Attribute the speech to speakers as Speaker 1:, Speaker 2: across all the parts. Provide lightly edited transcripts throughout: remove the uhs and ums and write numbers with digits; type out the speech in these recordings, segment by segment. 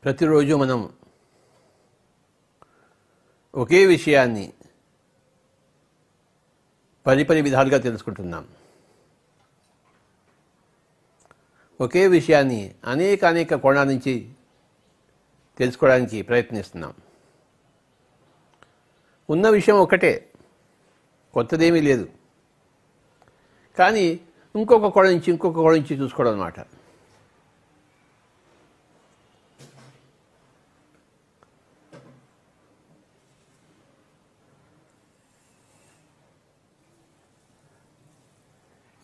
Speaker 1: ప్రతిరోజు మనం ఒకే విషయాన్ని పరిపరి విధాలుగా తెలుసుకుంటున్నాం. ఒకే విషయాన్ని అనేక కోణాల నుంచి తెలుసుకోవడానికి ప్రయత్నిస్తున్నాం. ఉన్న విషయం ఒకటే, కొత్తదేమీ లేదు. కానీ ఇంకొక కోణం నుంచి చూసుకోవడం అన్నమాట.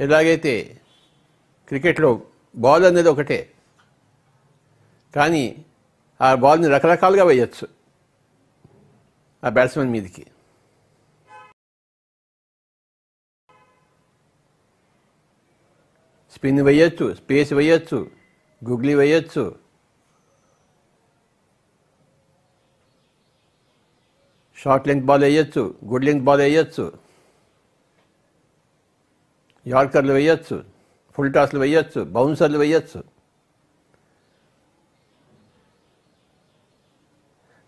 Speaker 1: ఎలాగైతే క్రికెట్లో బాల్ అనేది ఒకటే, కానీ ఆ బాల్ని రకరకాలుగా వేయచ్చు ఆ బ్యాట్స్మెన్ మీదకి. స్పిన్ వేయచ్చు, స్పేస్ వేయచ్చు, గుగ్లీ వేయచ్చు, షార్ట్ లెంగ్త్ బాల్ వేయచ్చు, గుడ్ లెంగ్త్ బాల్ వేయచ్చు, యార్కర్లు వేయచ్చు, ఫుల్ టాస్లు వేయచ్చు, బౌన్సర్లు వేయచ్చు.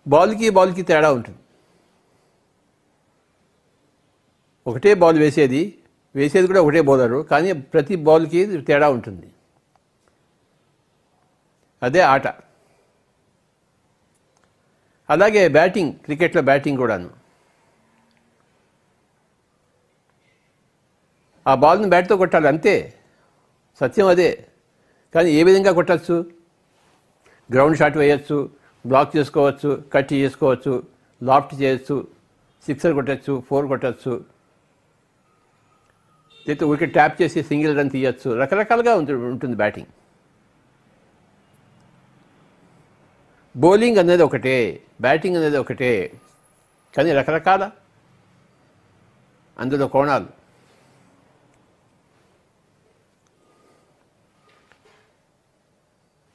Speaker 1: బాల్కి తేడా ఉంటుంది. ఒకటే బాల్ వేసేది కూడా ఒకటే బౌలరు, కానీ ప్రతి బాల్కి తేడా ఉంటుంది. అదే ఆట. అలాగే బ్యాటింగ్, క్రికెట్లో బ్యాటింగ్ కూడాను. ఆ బాల్ని బ్యాట్తో కొట్టాలి అంతే, సత్యం అదే. కానీ ఏ విధంగా కొట్టచ్చు? గ్రౌండ్ షాట్ వేయచ్చు, బ్లాక్ చేసుకోవచ్చు, కట్ చేసుకోవచ్చు, లాఫ్ట్ చేయొచ్చు, సిక్సర్ కొట్టచ్చు, 4 కొట్టచ్చు, లేకపోతే వికెట్ ట్యాప్ చేసి సింగిల్ రన్ తీయచ్చు. రకరకాలుగా ఉంటుంది బ్యాటింగ్. బౌలింగ్ అనేది ఒకటే, బ్యాటింగ్ అనేది ఒకటే, కానీ రకరకాల అందులో కోణాలు.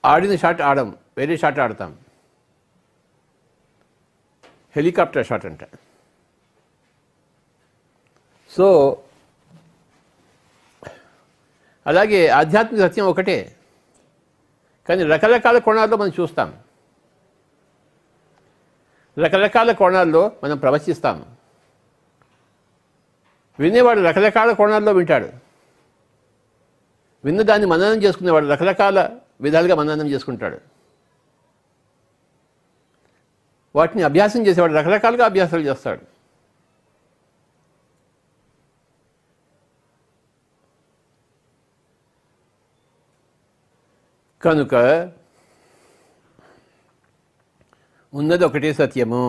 Speaker 1: ఆడిన షాట్ ఆడం, వేరే షాట్ ఆడతాం. హెలికాప్టర్ షాట్ అంట. సో అలాగే ఆధ్యాత్మిక సత్యం ఒకటే, కానీ రకరకాల కోణాల్లో మనం చూస్తాం, రకరకాల కోణాల్లో మనం ప్రవచిస్తాం. వినేవాడు రకరకాల కోణాల్లో వింటాడు. విన్నదాన్ని మననం చేసుకునేవాడు రకరకాల విధాలుగా మననం చేసుకుంటాడు. వాటిని అభ్యాసం చేసేవాడు రకరకాలుగా అభ్యాసాలు చేస్తాడు. కనుక ఉన్నది ఒకటే సత్యము.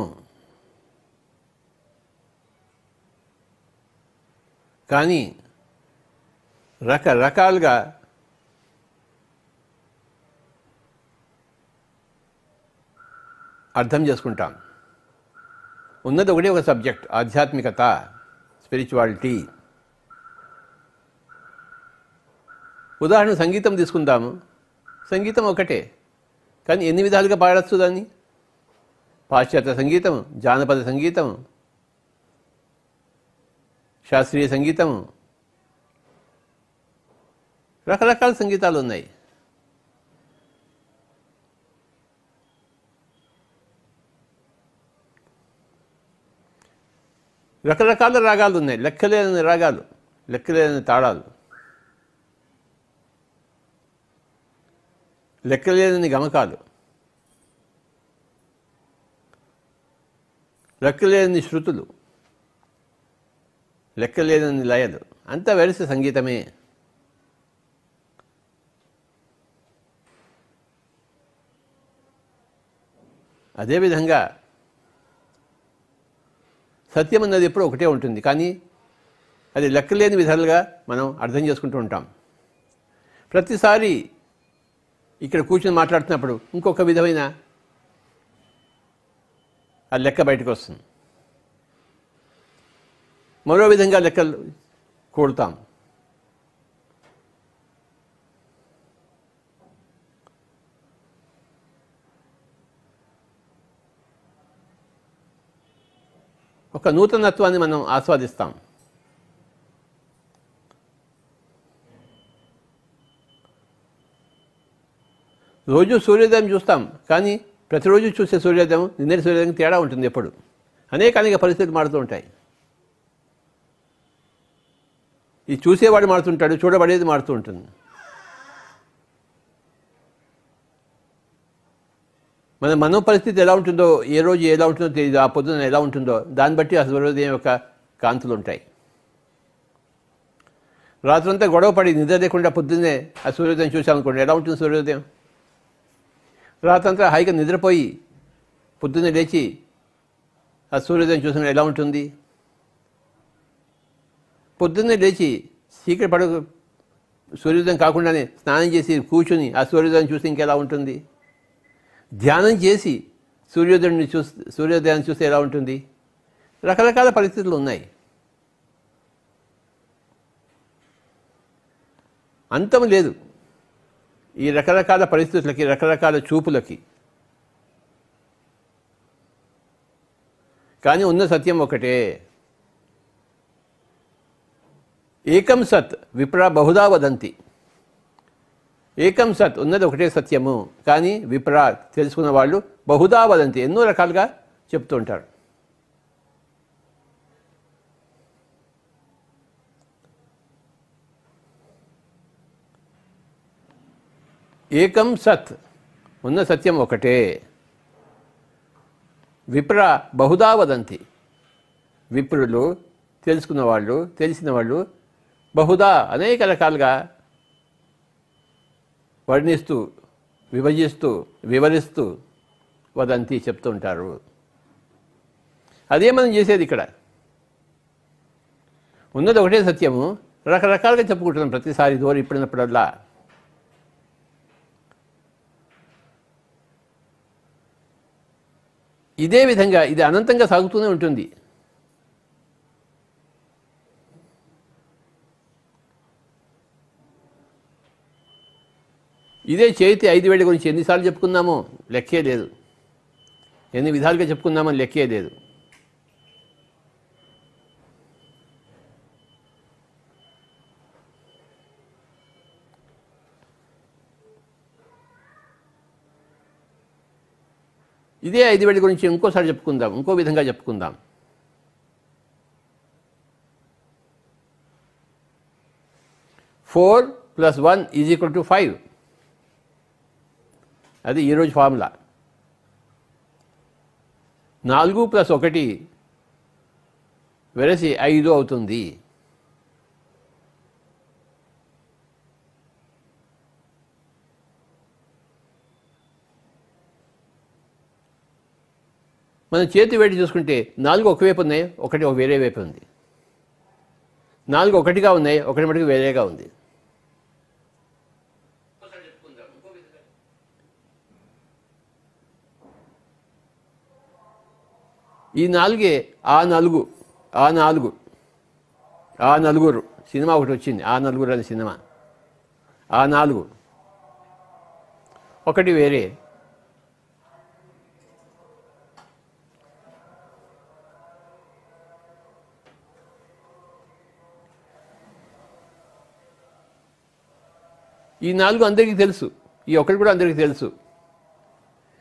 Speaker 1: కానీ రకరకాలుగా అర్థం చేసుకుంటాం. ఉన్నది ఒకటే ఒక సబ్జెక్ట్, ఆధ్యాత్మికత, స్పిరిచువాలిటీ. ఉదాహరణ సంగీతం తీసుకుందాము. సంగీతం ఒకటే, కానీ ఎన్ని విధాలుగా పాడచ్చు దాన్ని? పాశ్చాత్య సంగీతం, జానపద సంగీతం, శాస్త్రీయ సంగీతం, రకరకాల సంగీతాలు ఉన్నాయి. రకరకాల రాగాలు ఉన్నాయి, లెక్కలేని రాగాలు, లెక్కలేని తాళాలు, లెక్కలేని గమకాలు, లెక్కలేని శృతులు, లెక్కలేని లయలు. అంతా వెలిసి సంగీతమే. అదేవిధంగా సత్యం అన్నది ఎప్పుడూ ఒకటే ఉంటుంది, కానీ అది లెక్కలేని విధాలుగా మనం అర్థం చేసుకుంటూ ఉంటాం. ప్రతిసారి ఇక్కడ కూర్చొని మాట్లాడుతున్నప్పుడు ఇంకొక విధమైన ఆ లెక్క బయటకు వస్తుంది. మరో విధంగా లెక్కలు కూడతాం. ఒక నూతనత్వాన్ని మనం ఆస్వాదిస్తాం. రోజు సూర్యోదయం చూస్తాం, కానీ ప్రతిరోజు చూసే సూర్యోదయం నిన్నటి సూర్యోదయం తేడా ఉంటుంది. ఎప్పుడు అనేక పరిస్థితులు మారుతూ ఉంటాయి. ఈ చూసేవాడు మారుతుంటాడు, చూడబడేది మారుతూ ఉంటుంది. మన మనో పరిస్థితి ఎలా ఉంటుందో, ఏ రోజు ఎలా ఉంటుందో తెలియదు. ఆ పొద్దున ఎలా ఉంటుందో దాన్ని బట్టి ఆ సూర్యోదయం యొక్క కాంతులు ఉంటాయి. రాత్రంతా గొడవ పడి నిద్ర లేకుండా పొద్దున్నే ఆ సూర్యోదయం చూసామనుకోండి, ఎలా ఉంటుంది సూర్యోదయం? రాత్రంతా హాయిగా నిద్రపోయి పొద్దున్నే లేచి ఆ సూర్యోదయం చూసిన ఎలా ఉంటుంది? పొద్దున్నే లేచి చీకటి పడ సూర్యోదయం కాకుండానే స్నానం చేసి కూర్చుని ఆ సూర్యోదయం చూసి ఇంకెలా ఉంటుంది? ధ్యానం చేసి సూర్యోదయాన్ని చూస్తే ఎలా ఉంటుంది? రకరకాల పరిస్థితులు ఉన్నాయి. అంతం లేదు ఈ రకరకాల పరిస్థితులకి, రకరకాల చూపులకి. కానీ ఉన్న సత్యం ఒకటే. ఏకం సత్ విప్రా బహుదా వదంతి. ఏకం సత్ ఉన్నది ఒకటే సత్యము, కానీ విప్రా తెలుసుకున్న వాళ్ళు బహుదా వదంతి ఎన్నో రకాలుగా చెప్తూ ఉంటారు. ఏకం సత్ ఉన్న సత్యం ఒకటే. విప్ర బహుదా వదంతి. విప్రులు తెలుసుకున్న వాళ్ళు, తెలిసిన వాళ్ళు బహుదా అనేక రకాలుగా వర్ణిస్తూ, విభజిస్తూ, వివరిస్తూ వదంతి చెప్తూ ఉంటారు. అదే మనం చేసేది ఇక్కడ. ఉన్నది ఒకటే సత్యము, రకరకాలుగా చెప్పుకుంటున్నాం ప్రతిసారి దూరం ఇప్పుడినప్పుడల్లా. ఇదే విధంగా ఇది అనంతంగా సాగుతూనే ఉంటుంది. ఇదే చేతి 5 వేళ్ల గురించి ఎన్నిసార్లు చెప్పుకున్నామో లెక్కే లేదు, ఎన్ని విధాలుగా చెప్పుకున్నామో లెక్కే లేదు. ఇదే 5 వేళ్ల గురించి ఇంకోసారి చెప్పుకుందాం, ఇంకో విధంగా చెప్పుకుందాం. Four plus 1 = 5. అది ఈరోజు ఫార్ములా. 4 + 1 వెరసి 5 అవుతుంది. మనం చేతి వేడి చూసుకుంటే 4 ఒకవైపు ఉన్నాయి, 1 వేరే వైపు ఉంది. 4 ఒకటిగా ఉన్నాయి, 1 మటుకు వేరేగా ఉంది. ఈ 4 ఆ నలుగురు సినిమా ఒకటి వచ్చింది, ఆ నలుగురు అనే సినిమా. ఆ 4 ఒకటి వేరే. ఈ 4 అందరికీ తెలుసు, ఈ ఒకటి కూడా అందరికీ తెలుసు.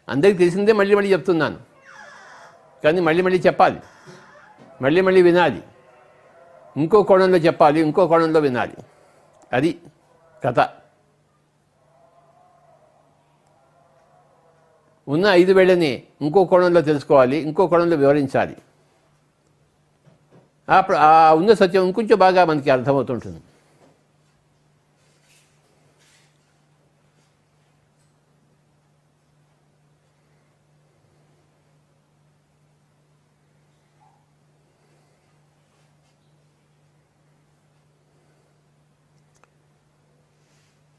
Speaker 1: అందరికీ తెలిసిందే మళ్ళీ మళ్ళీ చెప్తున్నాను, కానీ మళ్ళీ మళ్ళీ చెప్పాలి, మళ్ళీ మళ్ళీ వినాలి, ఇంకో కోణంలో చెప్పాలి, ఇంకో కోణంలో వినాలి. అది కథ. ఉన్న 5 వేళని ఇంకో కోణంలో తెలుసుకోవాలి, ఇంకో కోణంలో వివరించాలి. ఆ ఉన్న సత్యం ఇంకొంచెం బాగా మనకి అర్థమవుతుంటుంది.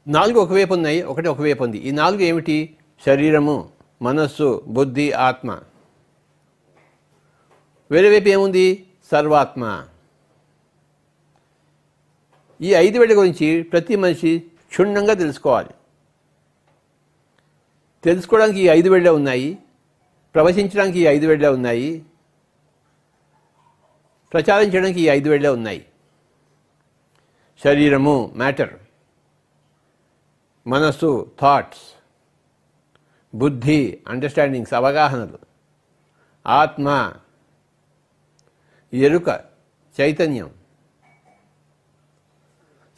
Speaker 1: నాలుగు ఒకవైపు ఉన్నాయి, ఒకటి ఒకవైపు ఉంది. ఈ 4 ఏమిటి? శరీరము, మనస్సు, బుద్ధి, ఆత్మ. వేరే వైపు ఏముంది? సర్వాత్మ. ఈ 5 వేళ గురించి ప్రతి మనిషి క్షుణ్ణంగా తెలుసుకోవాలి. తెలుసుకోవడానికి ఈ 5 వేళ్ళే ఉన్నాయి, ప్రవచించడానికి ఈ 5 వేళ్ళే ఉన్నాయి, ప్రచారం చేయడానికి ఈ 5 వేళ్ళే ఉన్నాయి. శరీరము మ్యాటర్, మనస్సు థాట్స్, బుద్ధి అండర్స్టాండింగ్స్, అవగాహనలు. ఆత్మ ఎరుక, చైతన్యం.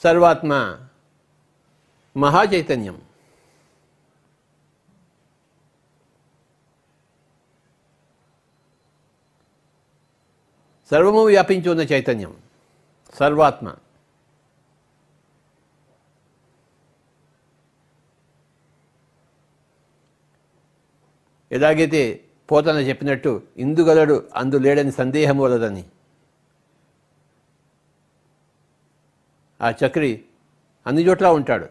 Speaker 1: సర్వాత్మ మహాచైతన్యం. సర్వము వ్యాపించి ఉన్న చైతన్యం సర్వాత్మ. ఎలాగైతే పోతన చెప్పినట్టు ఇందుగలడు అందు లేడని సందేహం వలదని, ఆ చక్రి అన్ని చోట్ల ఉంటాడు.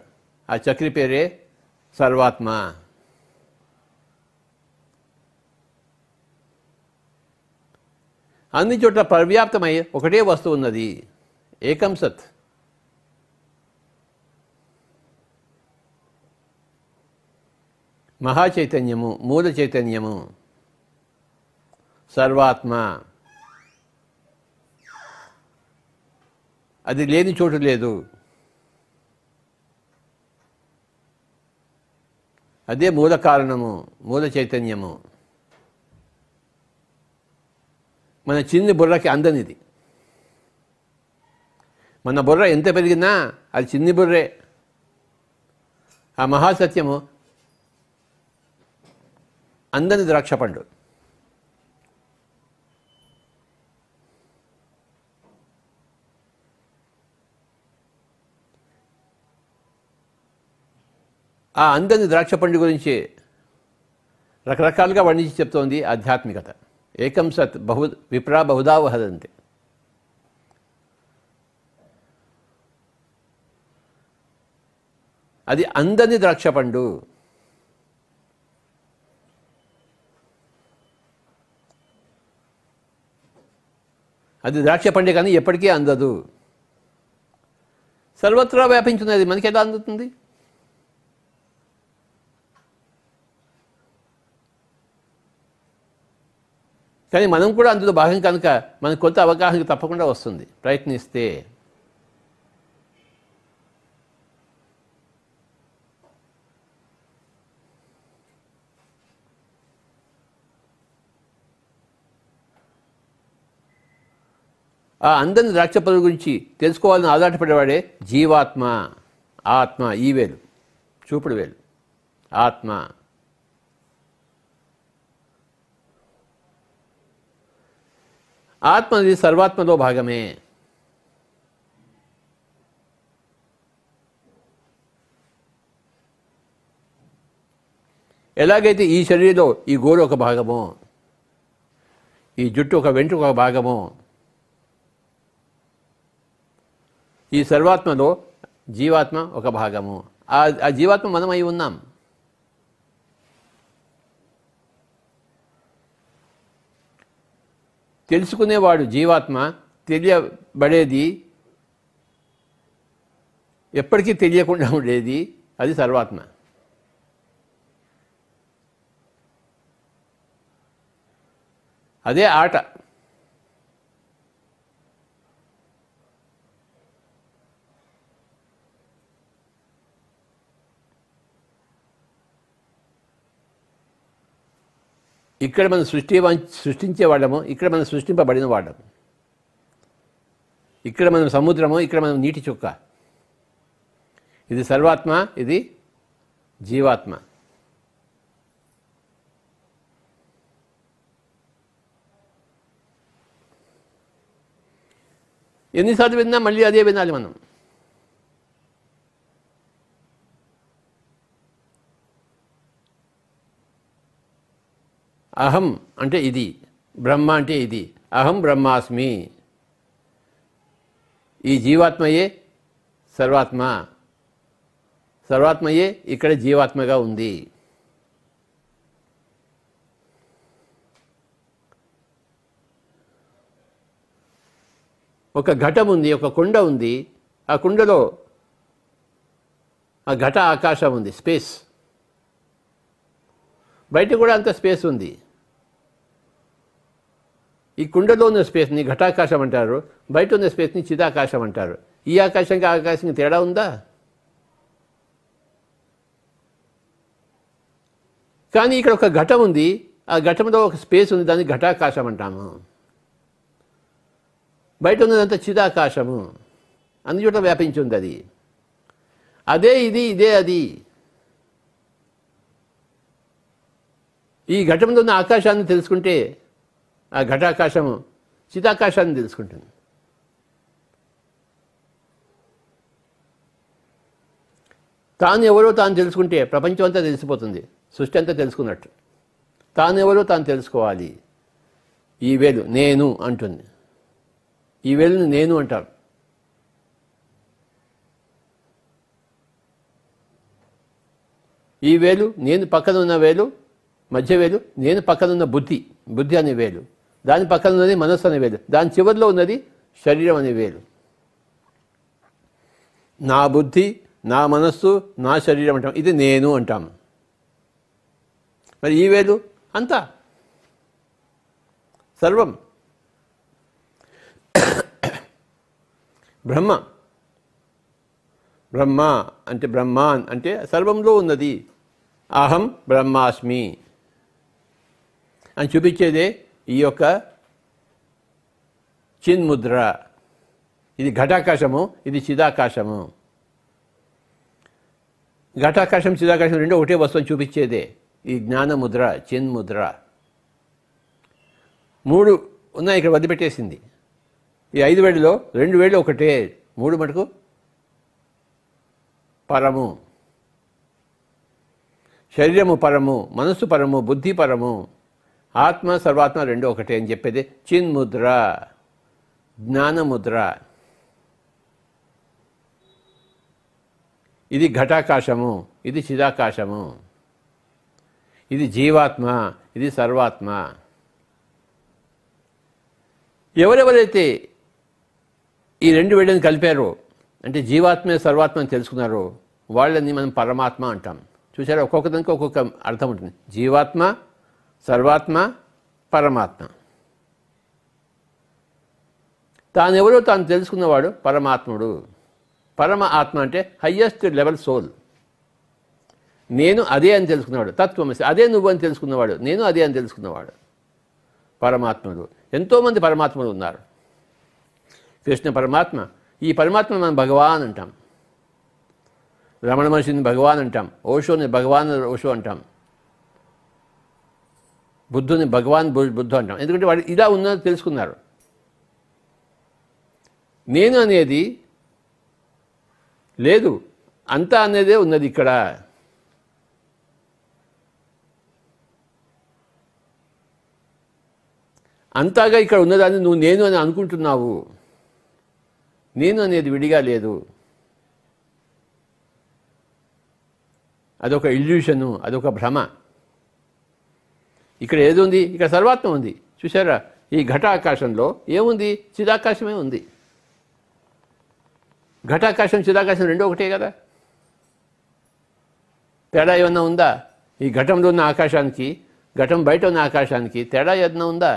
Speaker 1: ఆ చక్రి పేరే సర్వాత్మ. అన్ని చోట్ల పర్యాప్తమై ఒకటే వస్తువు ఉన్నది, ఏకం సత్. మహాచైతన్యము, మూల చైతన్యము, సర్వాత్మ. అది లేని చోటు లేదు. అదే మూల కారణము, మూల చైతన్యము. మన చిన్ని బుర్రకి అందనిది. మన బుర్ర ఎంత పెరిగినా అది చిన్ని బుర్రే. ఆ మహాసత్యము అందని ద్రాక్ష పండు. ఆ అందని ద్రాక్ష పండు గురించి రకరకాలుగా వర్ణించి చెప్తోంది ఆధ్యాత్మికత. ఏకం సత్ విప్రా బహుదా వహదంతి. అది అందని ద్రాక్ష పండు. అది ద్రాక్ష పండే కానీ ఎప్పటికీ అందదు. సర్వత్రా వ్యాపించున్నది, మనకి ఎలా అందుతుంది? కానీ మనం కూడా అందులో భాగం కనుక మనకు కొంత అవగాహన తప్పకుండా వస్తుంది ప్రయత్నిస్తే. ఆ అందని ద్రాక్ష పరుగు గురించి తెలుసుకోవాలని ఆదాటపడేవాడే జీవాత్మ. ఆత్మ, ఈ వేలు, చూపుడు వేలు, ఆత్మ. ఆత్మ అనేది సర్వాత్మలో భాగమే. ఎలాగైతే ఈ శరీరంలో ఈ గోరు ఒక భాగమో, ఈ జుట్టు ఒక వెంట్రుక ఒక భాగమో, ఈ సర్వాత్మలో జీవాత్మ ఒక భాగము. ఆ జీవాత్మ మనం అయి ఉన్నాం. తెలుసుకునేవాడు జీవాత్మ, తెలియబడేది, ఎప్పటికీ తెలియకుండా ఉండేది అది సర్వాత్మ. అదే ఆట. ఇక్కడ మనం సృష్టించే వాళ్ళము, ఇక్కడ మనం సృష్టింపబడిన వాళ్ళము. ఇక్కడ మనం సముద్రము, ఇక్కడ మనం నీటి చుక్క. ఇది సర్వాత్మ, ఇది జీవాత్మ. ఎన్నిసార్లు విన్నా మళ్ళీ అదే వినాలి మనం. అహం అంటే ఇది, బ్రహ్మ అంటే ఇది. అహం బ్రహ్మాస్మి. ఈ జీవాత్మయే సర్వాత్మ, సర్వాత్మయే ఇక్కడ జీవాత్మగా ఉంది. ఒక ఘటం ఉంది, ఒక కుండ ఉంది. ఆ కుండలో ఆ ఘట ఆకాశం ఉంది, స్పేస్. బయట కూడా అంత స్పేస్ ఉంది. ఈ కుండలో ఉన్న స్పేస్ని ఘటాకాశం అంటారు, బయట ఉన్న స్పేస్ని చిదాకాశం అంటారు. ఈ ఆకాశంకి ఆకాశానికి తేడా ఉందా? కానీ ఇక్కడ ఒక ఘటం ఉంది, ఆ ఘటంలో ఒక స్పేస్ ఉంది, దాన్ని ఘటాకాశం అంటాము. బయట ఉన్నదంతా చిదాకాశము, అన్ని చోట్ల వ్యాపించి ఉంది అది. అదే ఇది, ఇదే అది. ఈ ఘటంలో ఉన్న ఆకాశాన్ని తెలుసుకుంటే ఆ ఘటాకాశము చిదాకాశాన్ని తెలుసుకుంటుంది. తాను ఎవరో తాను తెలుసుకుంటే ప్రపంచం అంతా తెలిసిపోతుంది, సృష్టి అంతా తెలుసుకున్నట్టు. తాను ఎవరో తాను తెలుసుకోవాలి. ఈ వేలు నేను అంటుంది, ఈ వేలుని నేను అంటారు. ఈ వేలు నేను పక్కన ఉన్న వేలు, మధ్య వేలు నేను పక్కన ఉన్న బుద్ధి, బుద్ధి అనే వేలు. దాని పక్కన ఉన్నది మనస్సు అనే వేలు, దాని చివరిలో ఉన్నది శరీరం అనే వేలు. నా బుద్ధి, నా మనస్సు, నా శరీరం అంటాం, ఇది నేను అంటాము. మరి ఈ వేలు అంతా సర్వం బ్రహ్మ. బ్రహ్మ అంటే బ్రహ్మాన్ అంటే సర్వంలో ఉన్నది. అహం బ్రహ్మాస్మి అని చూపించేదే ఈ యొక్క చిన్ముద్ర. ఇది ఘటాకాశము, ఇది చిదాకాశము. ఘటాకాశం చిదాకాశం రెండు ఒకటే వస్తువుని చూపించేదే ఈ జ్ఞానముద్ర, చిన్ముద్ర. 3 ఉన్నాయి ఇక్కడ వదిలిపెట్టేసింది. ఈ 5 వేళ్ళలో 2 వేళ్ళు ఒకటే, 3 మటుకు పరము. శరీరము పరము, మనస్సు పరము, బుద్ధి పరము, ఆత్మ సర్వాత్మ 2 ఒకటే అని చెప్పేది చిన్ముద్ర, జ్ఞానముద్ర. ఇది ఘటాకాశము, ఇది చిదాకాశము. ఇది జీవాత్మ, ఇది సర్వాత్మ. ఎవరెవరైతే ఈ 2 వేళ్ళని కలిపారో, అంటే జీవాత్మే సర్వాత్మని తెలుసుకున్నారో, వాళ్ళని మనం పరమాత్మ అంటాం. చూసారా, ఒక్కొక్క దానికి ఒక్కొక్క అర్థం ఉంటుంది. జీవాత్మ, సర్వాత్మ, పరమాత్మ. తానెవరో తాను తెలుసుకున్నవాడు పరమాత్ముడు. పరమ ఆత్మ అంటే హయ్యెస్ట్ లెవెల్ సోల్. నేను అదే అని తెలుసుకున్నవాడు, తత్వమసి. అదే నువ్వు అని తెలుసుకున్నవాడు, నేను అదే అని తెలుసుకున్నవాడు పరమాత్ముడు. ఎంతోమంది పరమాత్ములు ఉన్నారు. కృష్ణ పరమాత్మ. ఈ పరమాత్మ మనం భగవాన్ అంటాం. రమణ మహర్షిని భగవాన్ అంటాం, ఓషోని భగవాన్ ఓషో అంటాం, బుద్ధుని భగవాన్ బుద్ధు అంటాం. ఎందుకంటే వాడు ఇలా ఉన్నది తెలుసుకున్నారు. నేను అనేది లేదు, అంతా అనేదే ఉన్నది ఇక్కడ. అంతాగా ఇక్కడ ఉన్నదాన్ని నువ్వు నేను అని అనుకుంటున్నావు. నేను అనేది విడిగా లేదు, అదొక ఇల్యూషను, అదొక భ్రమ. ఇక్కడ ఏది ఉంది? ఇక్కడ సర్వాత్మ ఉంది. చూసారా, ఈ ఘటాకాశంలో ఏముంది? చిదాకాశమే ఉంది. ఘటాకాశం చిదాకాశం 2 ఒకటే కదా. తేడా ఏమన్నా ఉందా? ఈ ఘటంలో ఉన్న ఆకాశానికి, ఘటం బయట ఉన్న ఆకాశానికి తేడా ఏదన్నా ఉందా?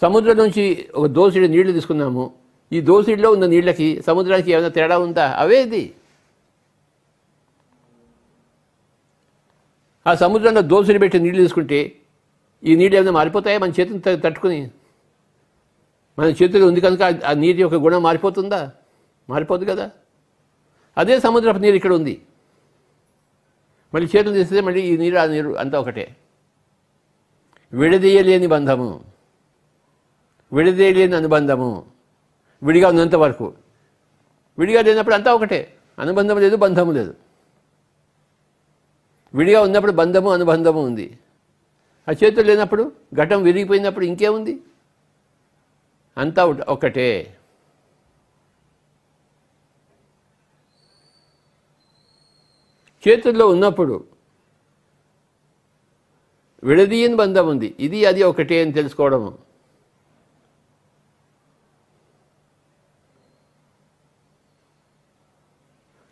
Speaker 1: సముద్రం నుంచి ఒక దోసిడి నీళ్లు తీసుకున్నాము, ఈ దోసిడిలో ఉన్న నీళ్ళకి సముద్రానికి ఏమైనా తేడా ఉందా? అవేది. ఆ సముద్రంలో దోసిడి పెట్టి నీళ్ళు తీసుకుంటే ఈ నీళ్ళు ఏమైనా మారిపోతాయా? మన చేతిని తట్టుకుని మన చేతిలో ఉంది కనుక ఆ నీటి యొక్క గుణం మారిపోతుందా? మారిపోదు కదా. అదే సముద్రపు నీరు ఇక్కడ ఉంది, మళ్ళీ చేతులు తీస్తే మళ్ళీ ఈ నీరు ఆ నీరు అంతా ఒకటే. విడదీయలేని బంధము, విడదీయలేని అనుబంధము. విడిగా ఉన్నంత వరకు, విడిగా లేనప్పుడు అంతా ఒకటే. అనుబంధం లేదు, బంధము లేదు. విడిగా ఉన్నప్పుడు బంధము అనుబంధము ఉంది. ఆ చేతులు లేనప్పుడు, ఘటం విరిగిపోయినప్పుడు ఇంకేముంది? అంతా ఒకటే. చేతుల్లో ఉన్నప్పుడు విడదీయని బంధం ఉంది, ఇది అది ఒకటే అని తెలుసుకోవడము.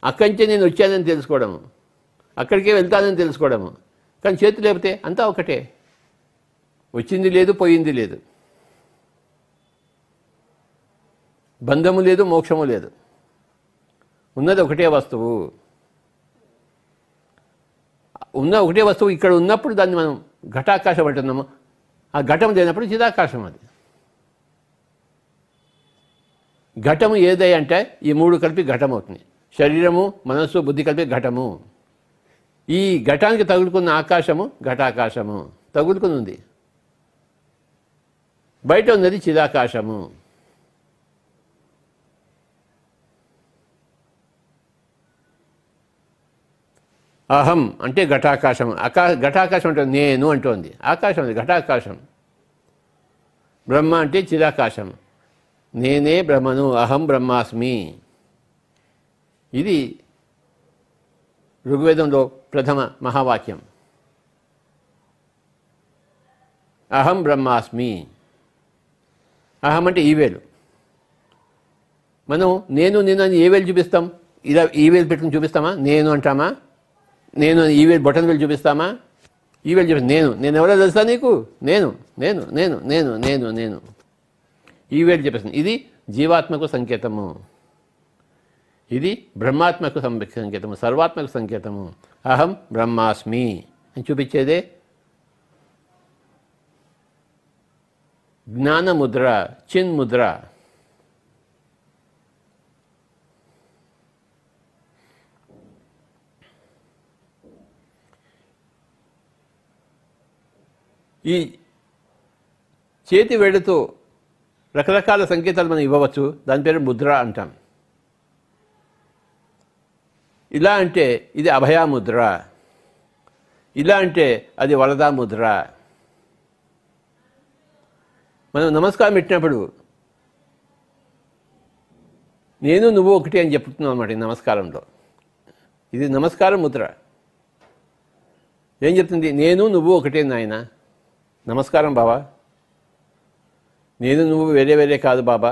Speaker 1: అక్కడి నుంచే నేను వచ్చానని తెలుసుకోవడము, అక్కడికే వెళ్తానని తెలుసుకోవడము. కానీ చేతులు లేకపోతే అంతా ఒకటే. వచ్చింది లేదు, పోయింది లేదు, బంధము లేదు, మోక్షము లేదు, ఉన్నది ఒకటే వస్తువు. ఉన్న ఒకటే వస్తువు ఇక్కడ ఉన్నప్పుడు దాన్ని మనం ఘటాకాశం అంటున్నాము. ఆ ఘటం లేనప్పుడు చిదాకాశం. అది ఘటము ఏదై అంటే ఈ మూడు కలిపి ఘటం అవుతుంది. శరీరము, మనస్సు, బుద్ధి కలిపి ఘటము. ఈ ఘటానికి తగులుకున్న ఆకాశము ఘటాకాశము తగులుకుని ఉంది. బయట ఉన్నది చిదాకాశము. అహం అంటే ఘటాకాశం. ఘటాకాశం అంటే నేను అంటోంది. ఆకాశం అది ఘటాకాశం. బ్రహ్మ అంటే చిదాకాశం. నేనే బ్రహ్మను, అహం బ్రహ్మాస్మి. ఇది ఋగ్వేదంలో ప్రథమ మహావాక్యం. అహం బ్రహ్మాస్మి. అహం అంటే ఈవేలు. మనం నేను అని ఏ వేలు చూపిస్తాం? ఇలా ఈ వేలు పెట్టుకుని చూపిస్తామా? నేను అంటామా? నేను ఈ వేలు బొటన్ వేలు చూపిస్తామా? ఈ వేలు చూపిస్తాం. నేను ఎవరో తెలుసా నీకు? నేను నేను నేను నేను నేను నేను ఈ వేలు చూపిస్తాను. ఇది జీవాత్మకు సంకేతము. ఇది బ్రహ్మాత్మకు సంకేతము, సర్వాత్మకు సంకేతము. అహం బ్రహ్మాస్మి అని చూపించేదే జ్ఞానముద్ర, చిన్ముద్ర. ఈ చేతి వేడితో రకరకాల సంకేతాలు మనం ఇవ్వవచ్చు. దాని పేరు ముద్ర అంటాం. ఇలా అంటే ఇది అభయాముద్ర, ఇలా అంటే అది వరదా ముద్ర. మనం నమస్కారం పెట్టినప్పుడు నేను నువ్వు ఒకటి అని చెప్తున్నాం అన్నమాట. ఈ నమస్కారంలో ఇది నమస్కారం ముద్ర. ఏం చెప్తుంది? నేను నువ్వు ఒకటే నాయన. నమస్కారం బాబా. నేను నువ్వు వేరే వేరే కాదు బాబా,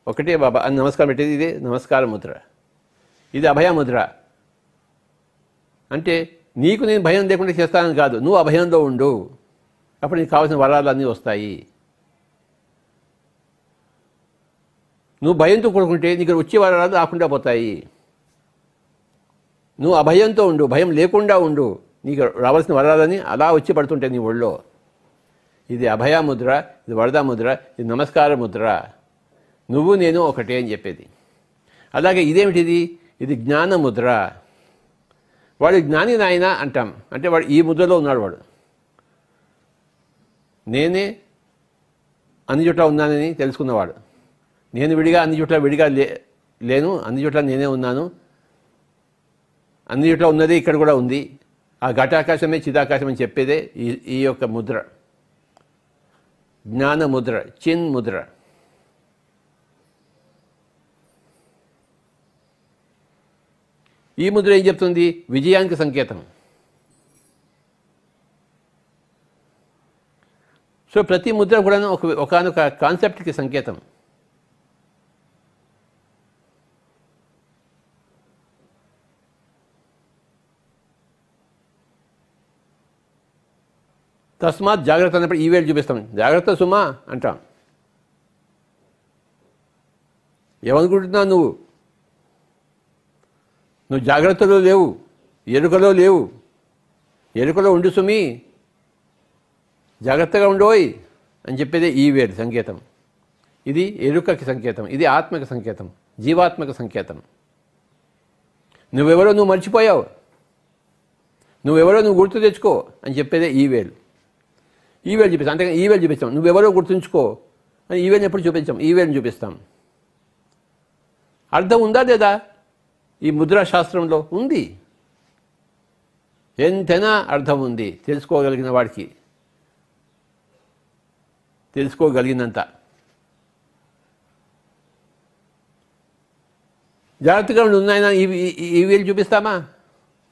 Speaker 1: ఒకటే బాబా అని నమస్కారం పెట్టేది ఇదే నమస్కార ముద్ర. ఇది అభయముద్ర. అంటే నీకు నేను భయం లేకుండా చేస్తానని కాదు, నువ్వు అభయంలో ఉండు, అప్పుడు నీకు కావాల్సిన వరాలన్నీ వస్తాయి. నువ్వు భయంతో కూడుకుంటే నీకు వచ్చే వరాలు రాకుండా పోతాయి. నువ్వు అభయంతో ఉండు, భయం లేకుండా ఉండు, నీకు రావాల్సిన వరాలని అలా వచ్చి పడుతుంటాయి నీ ఒళ్ళో. ఇది అభయముద్ర, ఇది వరదా ముద్ర, ఇది నమస్కార ముద్ర. నువ్వు నేను ఒకటే అని చెప్పేది. అలాగే ఇదేమిటిది? ఇది జ్ఞానముద్ర. వాడు జ్ఞాని నాయన అంటాం. అంటే వాడు ఈ ముద్రలో ఉన్నాడు. వాడు నేనే అన్ని చోట్ల ఉన్నానని తెలుసుకున్నవాడు. నేను విడిగా అన్ని చోట్ల విడిగా లేను, అన్ని చోట్ల నేనే ఉన్నాను, అన్ని చోట్ల ఉన్నది ఇక్కడ కూడా ఉంది. ఆ ఘటాకాశమే చిదాకాశం అని చెప్పేదే ఈ యొక్క ముద్ర, జ్ఞానముద్ర, చిన్ ముద్ర. ఈ ముద్ర ఏం చెప్తుంది? విజయానికి సంకేతం. సో ప్రతి ముద్ర కూడా ఒకనొక కాన్సెప్ట్కి సంకేతం. తస్మాత్ జాగ్రత్త అన్నప్పుడు ఈ వేలు చూపిస్తాం. జాగ్రత్త సుమా అంటాం. ఏమనుకుంటున్నావు నువ్వు? నువ్వు జాగ్రత్తలో లేవు, ఎరుకలో లేవు. ఎరుకలో ఉండు సుమి, జాగ్రత్తగా ఉండోయ్ అని చెప్పేదే ఈ వేలు సంకేతం. ఇది ఎరుకకి సంకేతం, ఇది ఆత్మకి సంకేతం, జీవాత్మక సంకేతం. నువ్వెవరో నువ్వు మర్చిపోయావు, నువ్వెవరో నువ్వు గుర్తు తెచ్చుకో అని చెప్పేదే ఈ వేలు. ఈ వేలు చూపిస్తాం. అంతేకాని ఈ వేలు చూపిస్తాం. నువ్వెవరో గుర్తుంచుకో అని ఈ వేలుని ఎప్పుడు చూపించాం? ఈ వేలుని చూపిస్తాం. అర్థం ఉందా లేదా? ఈ ముద్రా శాస్త్రంలో ఉంది. ఎంతైనా అర్థం ఉంది తెలుసుకోగలిగిన వాడికి, తెలుసుకోగలిగినంత. జాగ్రత్తగా ఉండి ఉన్నాయన ఈ వేలు చూపిస్తామా?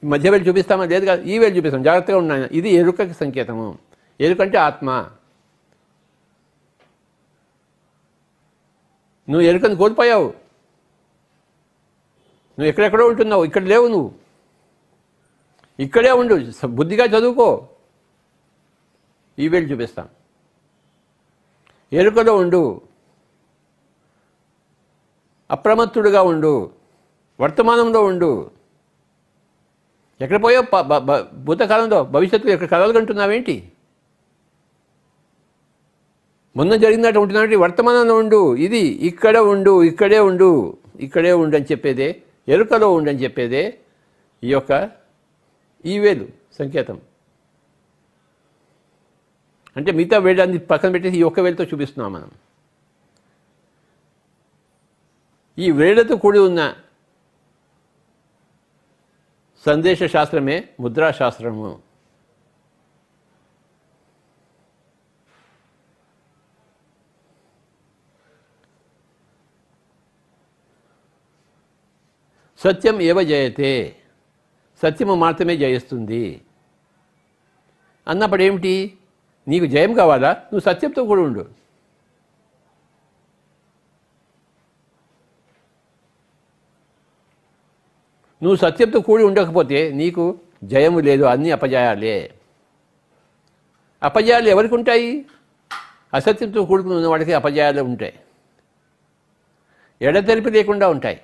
Speaker 1: మధ్య వేలు చూపిస్తామా? లేదు కాదు, ఈ వేలు చూపిస్తాం. జాగ్రత్తగా ఉన్నాయన. ఇది ఎరుకకి సంకేతము. ఎరుకంటే ఆత్మ. నువ్వు ఎరుకను కోల్పోయావు. నువ్వు ఎక్కడెక్కడో ఉంటున్నావు, ఇక్కడ లేవు. నువ్వు ఇక్కడే ఉండు, బుద్ధిగా చదువుకో. ఈ వేలు చూపిస్తాం. ఎరుకలో ఉండు, అప్రమత్తుడుగా ఉండు, వర్తమానంలో ఉండు. ఎక్కడ పోయావు? భూతకాలంలో భవిష్యత్తులో ఎక్కడ కలలు కంటున్నావేంటి? మొన్న జరిగినట్టు ఉంటున్నట్టు వర్తమానంలో ఉండు. ఇది ఇక్కడ ఉండు, ఇక్కడే ఉండు, ఇక్కడే ఉండు అని చెప్పేదే, ఎరుకలో ఉండని చెప్పేదే ఈ యొక్క ఈ వేలు సంకేతం. అంటే మిగతా వేదాన్ని పక్కన పెట్టేసి ఈ ఒక్క వేలుతో చూపిస్తున్నాం మనం. ఈ వేళ్లతో కూడి ఉన్న సందేశ శాస్త్రమే ముద్రాశాస్త్రము. సత్యం ఏవ జయతే, సత్యము మాత్రమే జయిస్తుంది అన్నప్పుడు ఏమిటి? నీకు జయం కావాలా? నువ్వు సత్యంతో కూడా ఉండు. నువ్వు సత్యంతో కూడి ఉండకపోతే నీకు జయము లేదు, అన్నీ అపజయాలే. అపజయాలు ఎవరికి ఉంటాయి? అసత్యంతో కూడుకుని ఉన్న వాడికి అపజయాలు ఉంటాయి, ఎడతెరిపి లేకుండా ఉంటాయి.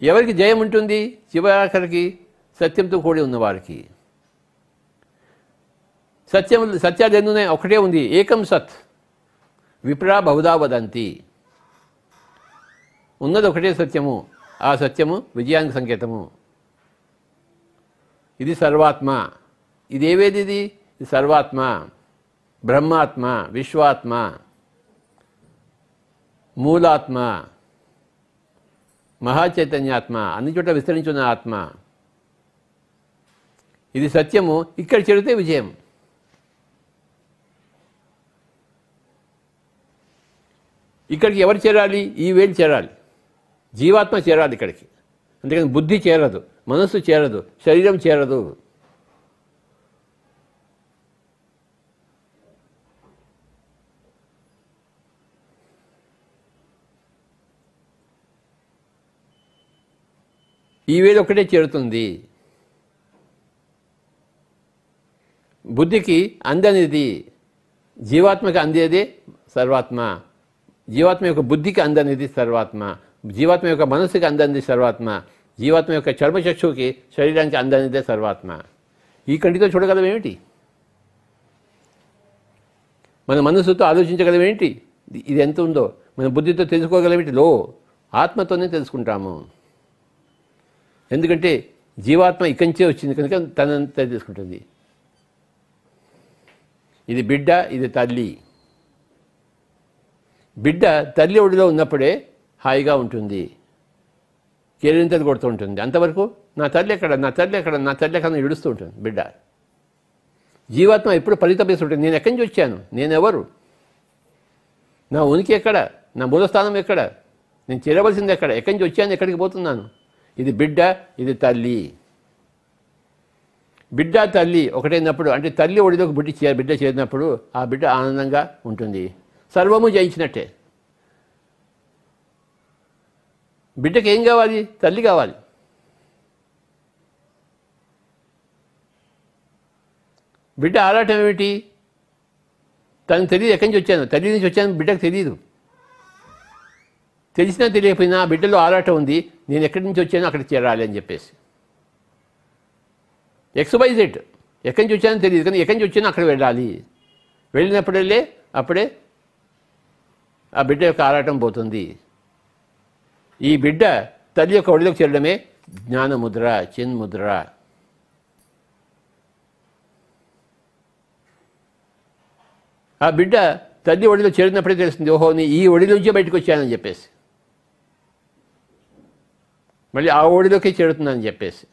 Speaker 1: ఎవరికి జయం ఉంటుంది? చివరికి సత్యంతో కూడి ఉన్నవారికి. సత్యాలు ఎన్నున్నాయి? ఒకటే ఉంది, ఏకం సత్ విప్రా బహుదా వదంతి. ఉన్నది ఒకటే సత్యము, ఆ సత్యము విజయానికి సంకేతము. ఇది సర్వాత్మ. ఇదేవేది? ఇది సర్వాత్మ, బ్రహ్మాత్మ, విశ్వాత్మ, మూలాత్మ, మహాచైతన్యాత్మ, అన్ని చోట్ల విస్తరించున్న ఆత్మ. ఇది సత్యము. ఇక్కడ చేరితే విజయం. ఇక్కడికి ఎవరు చేరాలి? ఈ వేలు చేరాలి, జీవాత్మ చేరాలి ఇక్కడికి. అందుకని బుద్ధి చేరదు, మనస్సు చేరదు, శరీరం చేరదు. ఈ వేలు ఒక్కటే చేరుతుంది. బుద్ధికి అందనిది, జీవాత్మకి అందేది సర్వాత్మ. జీవాత్మ యొక్క బుద్ధికి అందనిది సర్వాత్మ, జీవాత్మ యొక్క మనస్సుకి అందనిది సర్వాత్మ, జీవాత్మ యొక్క చర్మచక్షువుకి శరీరానికి అందనిదే సర్వాత్మ. ఈ కంటితో చూడగలమేమిటి? మన మనస్సుతో ఆలోచించగలమేంటి? ఇది ఎంత ఉందో మన బుద్ధితో తెలుసుకోగలమేంటి? లో ఆత్మతోనే తెలుసుకుంటాము. ఎందుకంటే జీవాత్మ ఇక్కడి నుంచే వచ్చింది కనుక తనంతా తెలుసుకుంటుంది. ఇది బిడ్డ, ఇది తల్లి. బిడ్డ తల్లి ఒడిలో ఉన్నప్పుడే హాయిగా ఉంటుంది, కేరింతలు కొడుతూ ఉంటుంది. అంతవరకు నా తల్లి ఎక్కడ, నా తల్లి ఎక్కడ, నా తల్లి ఎక్కడ ఏడుస్తూ ఉంటుంది బిడ్డ. జీవాత్మ ఎప్పుడు పరితపిస్తుంటుంది, నేను ఎక్కడి నుంచి వచ్చాను, నేనెవరు, నా ఉనికి ఎక్కడ, నా మూలస్థానం ఎక్కడ, నేను చేరవలసింది ఎక్కడ, ఎక్కడి నుంచి వచ్చాను, ఎక్కడికి పోతున్నాను. ఇది బిడ్డ, ఇది తల్లి. బిడ్డ తల్లి ఒకటైనప్పుడు, అంటే తల్లి ఒడిలోకి బిడ్డ చేరినప్పుడు ఆ బిడ్డ ఆనందంగా ఉంటుంది. సర్వము జయించినట్టే. బిడ్డకి ఏం కావాలి? తల్లి కావాలి. బిడ్డ ఆరాటం ఏమిటి? తనకు తెలియదు ఎక్కడి నుంచి వచ్చాను, తల్లి నుంచి వచ్చాను బిడ్డకు తెలియదు. తెలిసినా తెలియకపోయినా బిడ్డలో ఆరాటం ఉంది, నేను ఎక్కడి నుంచి వచ్చానో అక్కడికి చేరాలి అని చెప్పేసి. XYZ ఎక్కడి నుంచి వచ్చానో తెలియదు, కానీ ఎక్కడి నుంచి వచ్చానో అక్కడ వెళ్ళాలి. వెళ్ళినప్పుడల్లే అప్పుడే ఆ బిడ్డ యొక్క ఆరాటం పోతుంది. ఈ బిడ్డ తల్లి యొక్క ఒడిలోకి చేరడమే జ్ఞానముద్ర, చిన్ముద్ర. ఆ బిడ్డ తల్లి ఒడిలో చేరినప్పుడే తెలుస్తుంది, ఓహో నీ ఈ ఒడి నుంచే బయటకు వచ్చానని చెప్పేసి. మళ్ళీ ఆ ఒడిలోకి చేరుతుందని చెప్పేసి.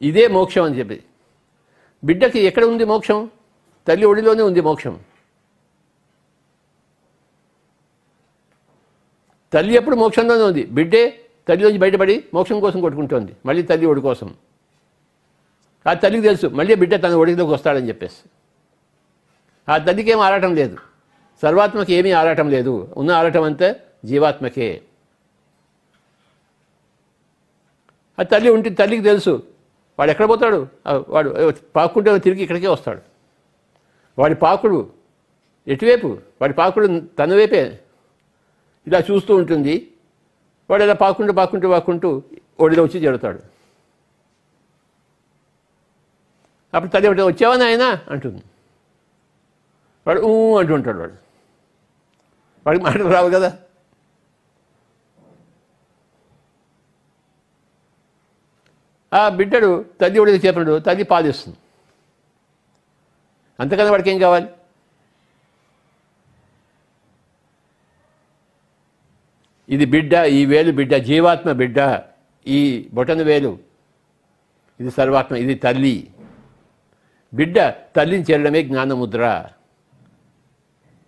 Speaker 1: ఇదే మోక్షం అని చెప్పి. బిడ్డకి ఎక్కడ ఉంది మోక్షం? తల్లి ఒడిలోనే ఉంది మోక్షం. తల్లి ఎప్పుడు మోక్షంలోనే ఉంది, బిడ్డే తల్లిలోంచి బయటపడి మోక్షం కోసం కొట్టుకుంటోంది, మళ్ళీ తల్లి ఒడి కోసం. ఆ తల్లికి తెలుసు మళ్ళీ బిడ్డ తన ఒడిలోకి వస్తాడని చెప్పేసి. ఆ తల్లికి ఏం ఆరాటం లేదు, సర్వాత్మకి ఏమీ ఆరాటం లేదు, ఉన్న ఆరాటం అంతా జీవాత్మకే. ఆ తల్లి ఉంటే తల్లికి తెలుసు వాడు ఎక్కడ పోతాడు, వాడు పాక్కుంటే తిరిగి ఇక్కడికే వస్తాడు. వాడి పాకుడు ఎటువైపు? వాడి పాకుడు తన వైపే ఇలా చూస్తూ ఉంటుంది. వాడు ఇలా పాకుంటూ ఒడిలో వచ్చి చేరుతాడు. అప్పుడు తల్లి ఒకటి వచ్చావా నాయన అంటుంది. వాడు అంటుంటాడు. వాడికి మాటలు రావు కదా. ఆ బిడ్డడు తల్లి ఒడిలో చేపడు, తల్లి పాలిస్తుంది. అంతకన్నా వాడికి ఏం కావాలి? ఇది బిడ్డ, ఈ వేలు బిడ్డ, జీవాత్మ బిడ్డ, ఈ బొటన వేలు ఇది సర్వాత్మ, ఇది తల్లి. బిడ్డ తల్లిని చేరడమే జ్ఞానముద్ర,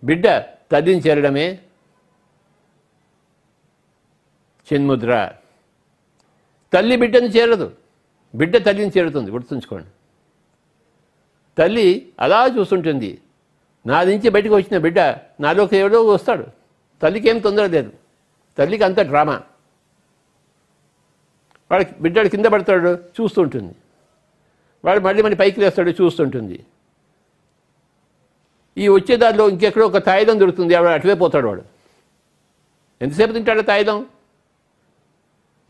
Speaker 1: బిడ్డ తల్లిని చేరడమే చిన్ముద్ర. తల్లి బిడ్డని చేరదు, బిడ్డ తల్లిని చేరుతుంది. గుర్తుంచుకోండి. తల్లి అలా చూస్తుంటుంది. నా నుంచి బయటకు వచ్చిన బిడ్డ నాలోకి ఎవడో వస్తాడు. తల్లికి ఏం తొందర లేదు, తల్లికి అంత డ్రామా. వాడికి బిడ్డడు కింద పడతాడు, చూస్తుంటుంది. వాడు మళ్ళీ పైకి లేస్తాడు, చూస్తుంటుంది. ఈ వచ్చేదారిలో ఇంకెక్కడో ఒక తాయిలం దొరుకుతుంది, వాడు అటువే పోతాడు. వాడు ఎంతసేపు తింటాడు తాయిలం,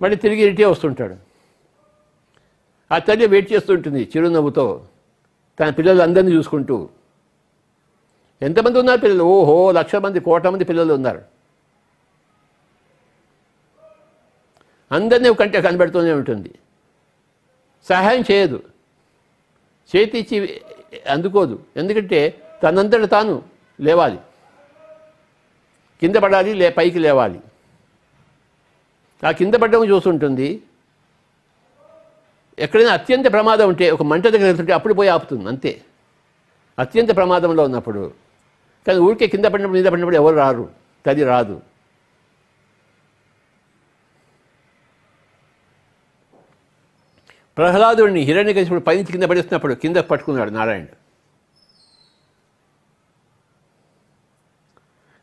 Speaker 1: మళ్ళీ తిరిగి ఇటే వస్తుంటాడు. ఆ తల్లి వెయిట్ చేస్తుంటుంది చిరునవ్వుతో, తన పిల్లలు అందరినీ చూసుకుంటూ. ఎంతమంది ఉన్నారు పిల్లలు? ఓహో, 1,00,000 మంది, 1,00,00,000 మంది పిల్లలు ఉన్నారు. అందరినీ కంటే కనబెడుతూనే ఉంటుంది. సహాయం చేయదు, చేతిచ్చి అందుకోదు. ఎందుకంటే తనంతట తాను లేవాలి, కింద పడాలి, పైకి లేవాలి. ఆ కింద పడ్డం చూస్తుంటుంది. ఎక్కడైనా అత్యంత ప్రమాదం ఉంటే, ఒక మంట దగ్గర వెళ్తుంటే అప్పుడు పోయి ఆపుతుంది, అంతే. అత్యంత ప్రమాదంలో ఉన్నప్పుడు. కానీ ఊరికే కింద పడినప్పుడు మీద పడినప్పుడు ఎవరు రారు, తల్లి రాదు. ప్రహ్లాదుడిని హిరణ్యకశిపుడు పైనుంచి కింద పడేస్తున్నప్పుడు కింద పట్టుకున్నాడు నారాయణుడు.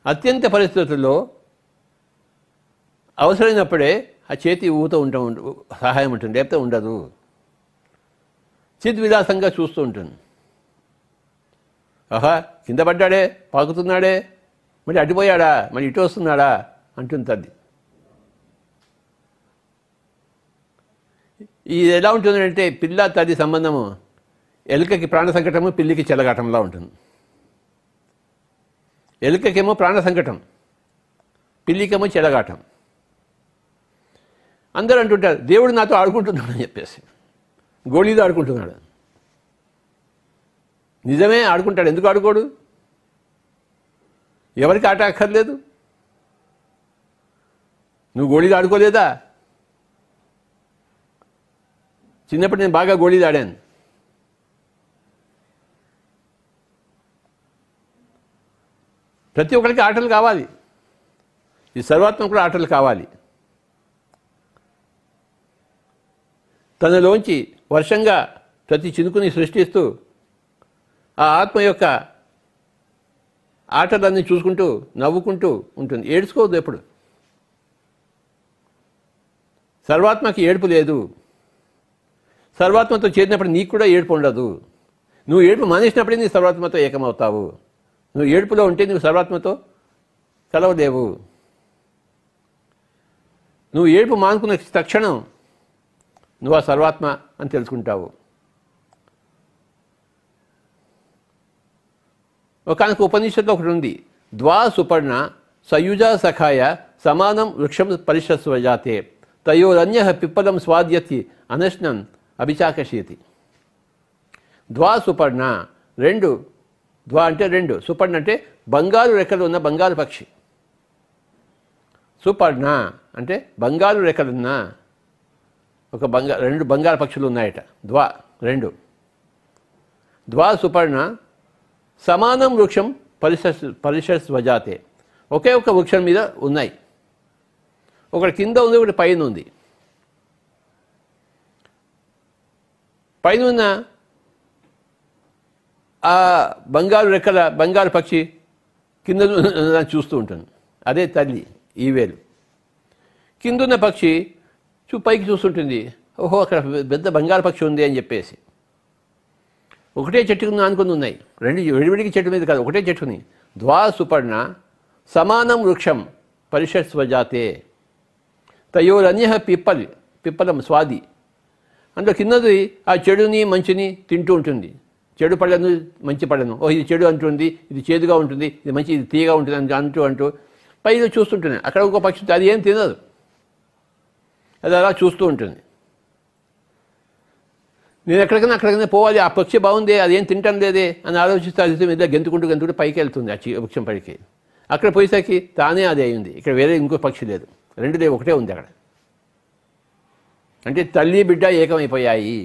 Speaker 1: అత్యంత పరిస్థితుల్లో అవసరమైనప్పుడే ఆ చేతి ఊతో సహాయం ఉంటుంది, లేకపోతే ఉండదు. చిద్విలాసంగా చూస్తూ ఉంటుంది. ఆహా, కింద పడ్డాడే, పాకుతున్నాడే, మరి అడ్డుపోయాడా, మరి ఇటు వస్తున్నాడా అంటుంది తల్లి. ఇది ఎలా ఉంటుందంటే పిల్ల తల్లి సంబంధము ఎలుకకి ప్రాణ సంకటము, పిల్లికి చెలగాటంలా ఉంటుంది. ఎలుకకేమో ప్రాణ సంకటం, పిల్లికేమో చెలగాటం. అందరూ అంటుంటారు దేవుడు నాతో ఆడుకుంటున్నాడు అని చెప్పేసి, గోళీలో ఆడుకుంటున్నాడు. నిజమే ఆడుకుంటాడు, ఎందుకు ఆడుకోడు? ఎవరికి ఆట అక్కర్లేదు. నువ్వు గోళీలో ఆడుకోలేదా? చిన్నప్పుడు నేను బాగా గోళీలు ఆడాను. ప్రతి ఒక్కరికి ఆటలు కావాలి, ఈ సర్వాత్మ కూడా ఆటలు కావాలి. తనలోంచి వర్షంగా ప్రతి చినుకుని సృష్టిస్తూ ఆ ఆత్మ యొక్క ఆటలన్నీ చూసుకుంటూ నవ్వుకుంటూ ఉంటుంది. ఏడ్చుకోవద్దు ఎప్పుడు. సర్వాత్మకి ఏడుపు లేదు. సర్వాత్మతో చేరినప్పుడు నీకు కూడా ఏడుపు ఉండదు. నువ్వు ఏడుపు మానేసినప్పుడే నీ సర్వాత్మతో ఏకమవుతావు. నువ్వు ఏడుపులో ఉంటే నువ్వు సర్వాత్మతో కలవలేవు. నువ్వు ఏడుపు మానుకున్న తక్షణం నువ్వు ఆ సర్వాత్మ అని తెలుసుకుంటావు. ఒకనొక ఉపనిషత్తులో ఒకటి ఉంది, ద్వా సుపర్ణ సయుజా సఖాయ సమానం వృక్షం పరిషస్వజాతే తయోరన్య పిప్పలం స్వాద్యతి అనశ్నం అభిచాకశీతి. ద్వా సుపర్ణ, రెండు. ద్వా అంటే రెండు, సుపర్ణ అంటే బంగారు రెక్కలు ఉన్న బంగారు పక్షి. సుపర్ణ అంటే బంగారు రెక్కలున్న ఒక రెండు బంగారు పక్షులు ఉన్నాయట. ద్వా రెండు. ద్వా సుపర్ణ సమానం వృక్షం పరిషస్వజాతే, ఒకే ఒక వృక్షం మీద ఉన్నాయి. ఒకటి కింద ఉంది, ఒకటి పైన ఉంది. పైన ఉన్న ఆ బంగారు రెక్కల బంగారు పక్షి కింద చూస్తూ ఉంటుంది. అదే తల్లి ఈ వేలు. కిందున్న పక్షి పైకి చూస్తుంటుంది. ఓహో, అక్కడ పెద్ద బంగారు పక్షి ఉంది అని చెప్పేసి. ఒకటే చెట్టుకుని అనుకుని ఉన్నాయి, రెండు విడివిడికి చెట్టు మీద కాదు, ఒకటే చెట్టుని. ద్వా సుపర్ణ సమానం వృక్షం పరిషస్వజాతే, తయోరన్య పిప్పలం స్వాది. అందులో కిందది ఆ చెడుని మంచిని తింటూ ఉంటుంది. చెడు పళ్ళను మంచి పళ్ళను, ఇది చెడు అంటుంది, ఇది చేదుగా ఉంటుంది, ఇది మంచి, ఇది తీయగా ఉంటుంది అని అంటూ పైన చూస్తుంటుంది. అక్కడ ఇంకో పక్షి అది ఏం తినదు, అది అలా చూస్తూ ఉంటుంది. నేను అక్కడికైనా పోవాలి, ఆ పక్షి బాగుంది, అది ఏం తింటాం లేదే అని ఆలోచిస్తే అది మీద గెంతుకుంటూ పైకి వెళ్తుంది. ఆ వృక్షం పైకి. అక్కడ పోయేసరికి తానే అదే అయింది. ఇక్కడ వేరే ఇంకో పక్షి లేదు, రెండు లేదు, ఒకటే ఉంది అక్కడ. అంటే తల్లి బిడ్డ ఏకమైపోయాయి.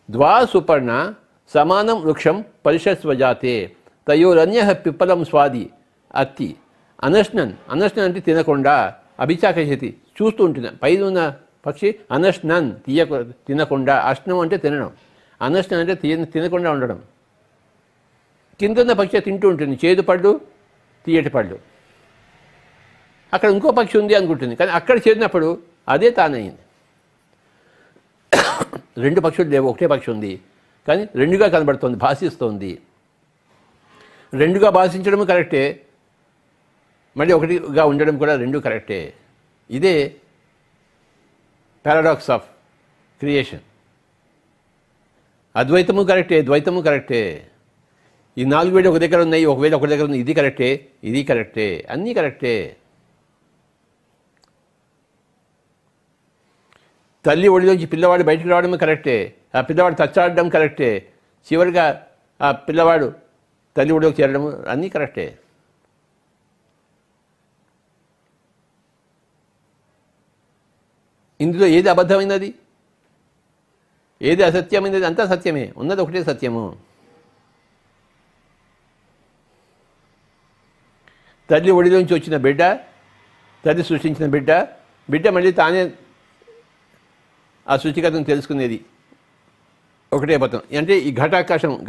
Speaker 1: ద్వా సుపర్ణ సమానం వృక్షం పరిషస్వజాతే తయోరన్య పిప్పలం స్వాది అత్తి అనశ్నన్. అనశ్నన్ అంటే తినకుండా, అభిచాకశతి చూస్తూ ఉంటుంది. పైన ఉన్న పక్షి అనశ్నన్ తినకుండా, అశ్నం అంటే తినడం, అనశ్నన్ అంటే తినకుండా ఉండడం. కింద ఉన్న పక్షి తింటూ ఉంటుంది, చేదు పళ్ళు తీయటి పళ్ళు. అక్కడ ఇంకో పక్షి ఉంది అనుకుంటుంది, కానీ అక్కడ చేరినప్పుడు అదే తానయింది. రెండు పక్షులు లేవు, ఒకటే పక్షి ఉంది, కానీ రెండుగా కనబడుతోంది, భాషిస్తోంది. రెండుగా భాషించడం కరెక్టే, మళ్ళీ ఒకటిగా ఉండడం కూడా రెండు కరెక్టే. ఇదే పారాడాక్స్ ఆఫ్ క్రియేషన్. అద్వైతము కరెక్టే, ద్వైతము కరెక్టే. ఈ నాలుగు వేలు ఒక దగ్గర ఉన్నాయి, ఒకవేళ ఒక దగ్గర ఉంది, ఇది కరెక్టే, ఇది కరెక్టే, అన్నీ కరెక్టే. తల్లి ఒడిలోంచి పిల్లవాడు బయటకు రావడం కరెక్టే, ఆ పిల్లవాడు తచ్చాడడం కరెక్టే, చివరిగా ఆ పిల్లవాడు తల్లి ఒడిలోకి చేరడం అన్నీ కరెక్టే. ఇందులో ఏది అబద్ధమైనది, ఏది అసత్యమైనది? అంతా సత్యమే, ఉన్నది ఒకటే సత్యము. తల్లి ఒడిలోంచి వచ్చిన బిడ్డ, తల్లి సృష్టించిన బిడ్డ మళ్ళీ తానే ఆ సృష్టికతను తెలుసుకునేది ఒకటే పథం. అంటే ఈ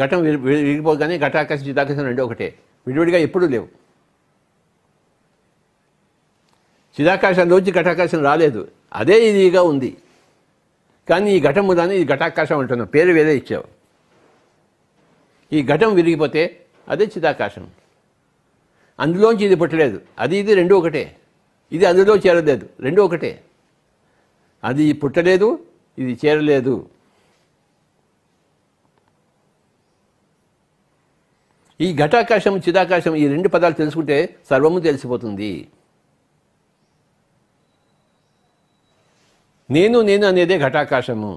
Speaker 1: ఘటం విరిగిపోగానే ఘటాకాశం చిదాకాశం రెండు ఒకటే, విడివిడిగా ఎప్పుడూ లేవు. చిదాకాశంలోంచి ఘటాకాశం రాలేదు, అదే ఇదిగా ఉంది. కానీ ఈ ఘటం మూలాన్ని ఈ ఘటాకాశం అంటున్నాం, పేరు వేరే ఇచ్చావు. ఈ ఘటం విరిగిపోతే అదే చిదాకాశం. అందులోంచి ఇది పుట్టలేదు, అది ఇది రెండు ఒకటే. ఇది అందులో చేరలేదు, రెండు ఒకటే. అది పుట్టలేదు, ఇది చేరలేదు. ఈ ఘటాకాశం చిదాకాశం ఈ రెండు పదాలు తెలుసుకుంటే సర్వము తెలిసిపోతుంది. నేను అనేదే ఘటాకాశము.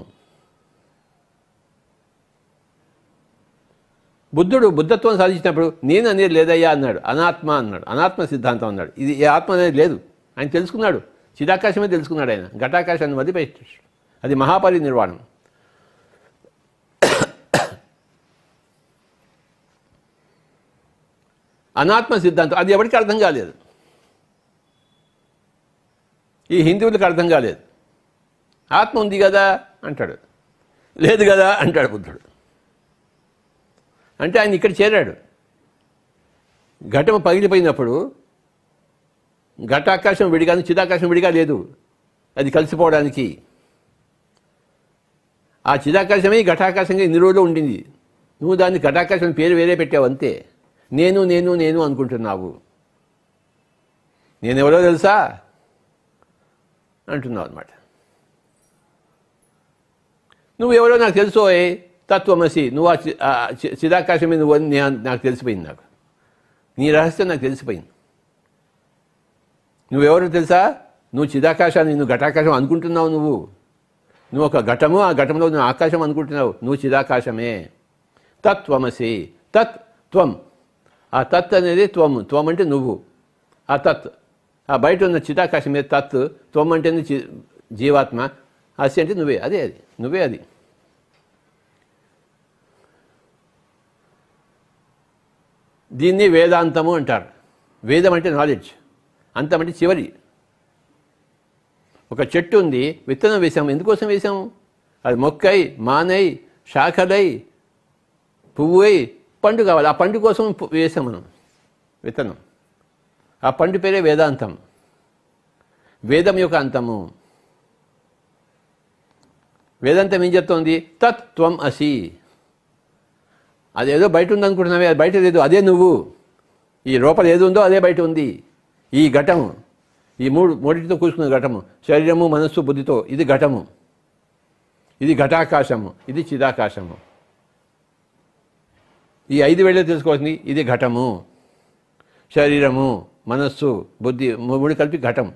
Speaker 1: బుద్ధుడు బుద్ధత్వం సాధించినప్పుడు నేను అనేది లేదయ్యా అన్నాడు, అనాత్మ అన్నాడు, అనాత్మ సిద్ధాంతం అన్నాడు. ఇది ఏ ఆత్మ అనేది లేదు, ఆయన తెలుసుకున్నాడు. చిదాకాశమే తెలుసుకున్నాడు ఆయన, ఘటాకాశాన్ని వదిలిపెట్టాడు. అది మహాపరినిర్వాణం. అనాత్మ సిద్ధాంతం అది ఎవరికి అర్థం కాలేదు, ఈ హిందువులకు అర్థం కాలేదు. ఆత్మ ఉంది కదా అంటాడు, లేదు కదా అంటాడు బుద్ధుడు. అంటే ఆయన ఇక్కడ చేరాడు. ఘటము పగిలిపోయినప్పుడు ఘటాకాశం విడిగాను, చిదాకాశం విడిగా లేదు, అది కలిసిపోవడానికి. ఆ చిదాకాశమే ఘటాకాశంగా ఇన్ని రోజులు ఉండింది. నువ్వు దాన్ని ఘటాకాశం పేరు వేరే పెట్టావు అంతే. నేను నేను నేను అనుకుంటున్నావు. నేనెవరో తెలుసా అంటున్నావు అనమాట. నువ్వెవరో నాకు తెలుసో తత్వమసి, నువ్వు ఆ చిదాకాశమే నువ్వు అని నాకు తెలిసిపోయింది. నాకు నీ రహస్యం నాకు తెలిసిపోయింది. నువ్వెవరో తెలుసా? నువ్వు చిదాకాశాన్ని, నువ్వు ఘటాకాశం అనుకుంటున్నావు. నువ్వు ఒక ఘటము, ఆ ఘటంలో నువ్వు ఆకాశం అనుకుంటున్నావు. నువ్వు చిదాకాశమే. తత్వమసి, తత్ త్వం. ఆ తత్ అనేది త్వం, త్వం అంటే నువ్వు. ఆ తత్, ఆ బయట ఉన్న చిదాకాశమే తత్. త్వం అంటే జీవాత్మ, అసి అంటే నువ్వే. అదే అది, నువ్వే అది. దీన్ని వేదాంతము అంటారు. వేదం అంటే నాలెడ్జ్, అంతం అంటే చివరి. ఒక చెట్టు ఉంది, విత్తనం వేసాము. ఎందుకోసం వేసాము? అది మొక్కై, మానై, శాఖలై, పువ్వై, పండు కావాలి. ఆ పండు కోసం వేసాం మనం విత్తనం. ఆ పండు పేరే వేదాంతం, వేదం యొక్క అంతము. వేదాంతం ఏం చెప్తోంది? తత్ త్వం అసి. అదేదో బయట ఉందనుకుంటున్నావే, అది బయట లేదు, అదే నువ్వు. ఈ లోపల ఏది ఉందో అదే బయట ఉంది. ఈ ఘటం, ఈ మూడింటితో కూర్చున్న ఘటము. శరీరము, మనస్సు, బుద్ధితో ఇది ఘటము. ఇది ఘటాకాశము, ఇది చిదాకాశము. ఈ 5 వేళ తెలుసుకోవాల్సింది ఇది ఘటము. శరీరము, మనస్సు, బుద్ధి 3 కలిపి ఘటం.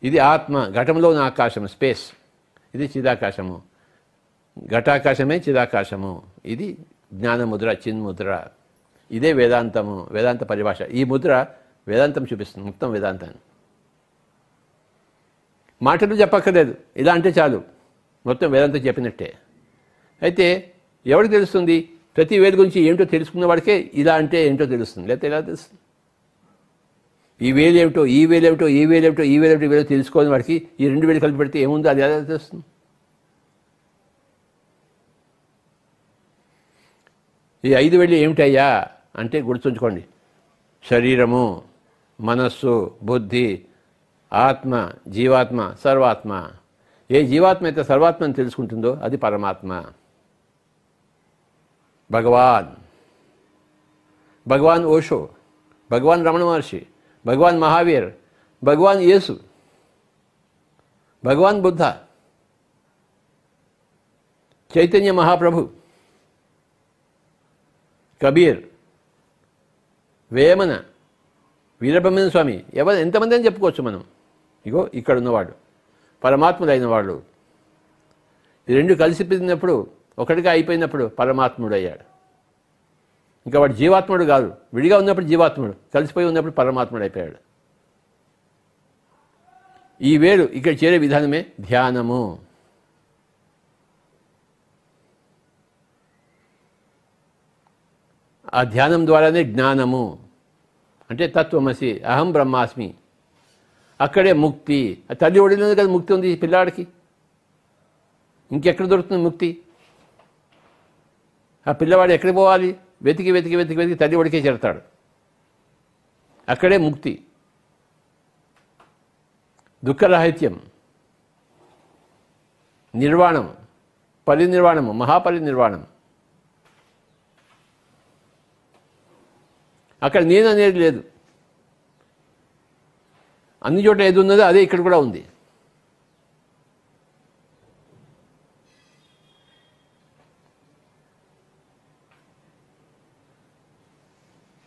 Speaker 1: ఇది ఆత్మ, ఘటంలో ఉన్న ఆకాశం, స్పేస్. ఇది చిదాకాశము. ఘటాకాశమే చిదాకాశము. ఇది జ్ఞానముద్ర, చిన్ముద్ర. ఇదే వేదాంతము, వేదాంత పరిభాష. ఈ ముద్ర వేదాంతం చూపిస్తుంది, మొత్తం వేదాంతాన్ని. మాటలు చెప్పక్కర్లేదు, ఇలా అంటే చాలు, మొత్తం వేదాంతం చెప్పినట్టే. అయితే ఎవరికి తెలుస్తుంది? ప్రతి వేద గురించి ఏంటో తెలుసుకున్న వాడికే ఇలా అంటే ఏంటో తెలుస్తుంది, లేకపోతే ఎలా తెలుస్తుంది? ఈ వేలేమిటో, ఈ వేలేమిటో, ఈ వేలేమిటో, ఈ వేలేమిటో, ఈ వేలో తెలుసుకోని వాడికి ఈ 2 వేలు కలిపి పెడితే ఏముందో అది ఎలా తెలుస్తుంది? ఈ 5 వేలు ఏమిటయ్యా అంటే గుర్తుంచుకోండి. శరీరము, మనస్సు, బుద్ధి, ఆత్మ, జీవాత్మ, సర్వాత్మ. ఏ జీవాత్మ అయితే సర్వాత్మని తెలుసుకుంటుందో అది పరమాత్మ. భగవాన్ ఓషో, భగవాన్ రమణ మహర్షి, భగవాన్ మహావీర్, భగవాన్ యేసు, భగవాన్ బుద్ధ, చైతన్య మహాప్రభు, కబీర్, వేమన, వీరబ్రహ్మణ్య స్వామి, ఎంతమంది అని చెప్పుకోవచ్చు మనం. ఇగో ఇక్కడ ఉన్నవాడు పరమాత్ముడైన వాళ్ళు. ఈ 2 కలిసిపోయినప్పుడు, ఒకటిగా అయిపోయినప్పుడు పరమాత్ముడు అయ్యాడు. ఇంకా వాడు జీవాత్ముడు కాదు. విడిగా ఉన్నప్పుడు జీవాత్ముడు, కలిసిపోయి ఉన్నప్పుడు పరమాత్ముడు అయిపోయాడు. ఈ వేరు ఇక్కడ చేరే విధానమే ధ్యానము. ఆ ధ్యానం ద్వారానే జ్ఞానము, అంటే తత్వమసి, అహం బ్రహ్మాస్మి. అక్కడే ముక్తి. ఆ తల్లి ఒడిలోనే కదా ముక్తి ఉంది పిల్లాడికి. ఇంకెక్కడ దొరుకుతుంది ముక్తి? ఆ పిల్లవాడు ఎక్కడికి పోవాలి? వెతికి వెతికి వెతికి వెతికి తల్లి ఒడికే చేరతాడు. అక్కడే ముక్తి, దుఃఖరాహిత్యం, నిర్వాణం, పరినిర్వాణము, మహాపరినిర్వాణం. అక్కడ నేను అనేది లేదు. అన్ని చోట్ల ఏది ఉన్నదో అదే ఇక్కడ కూడా ఉంది.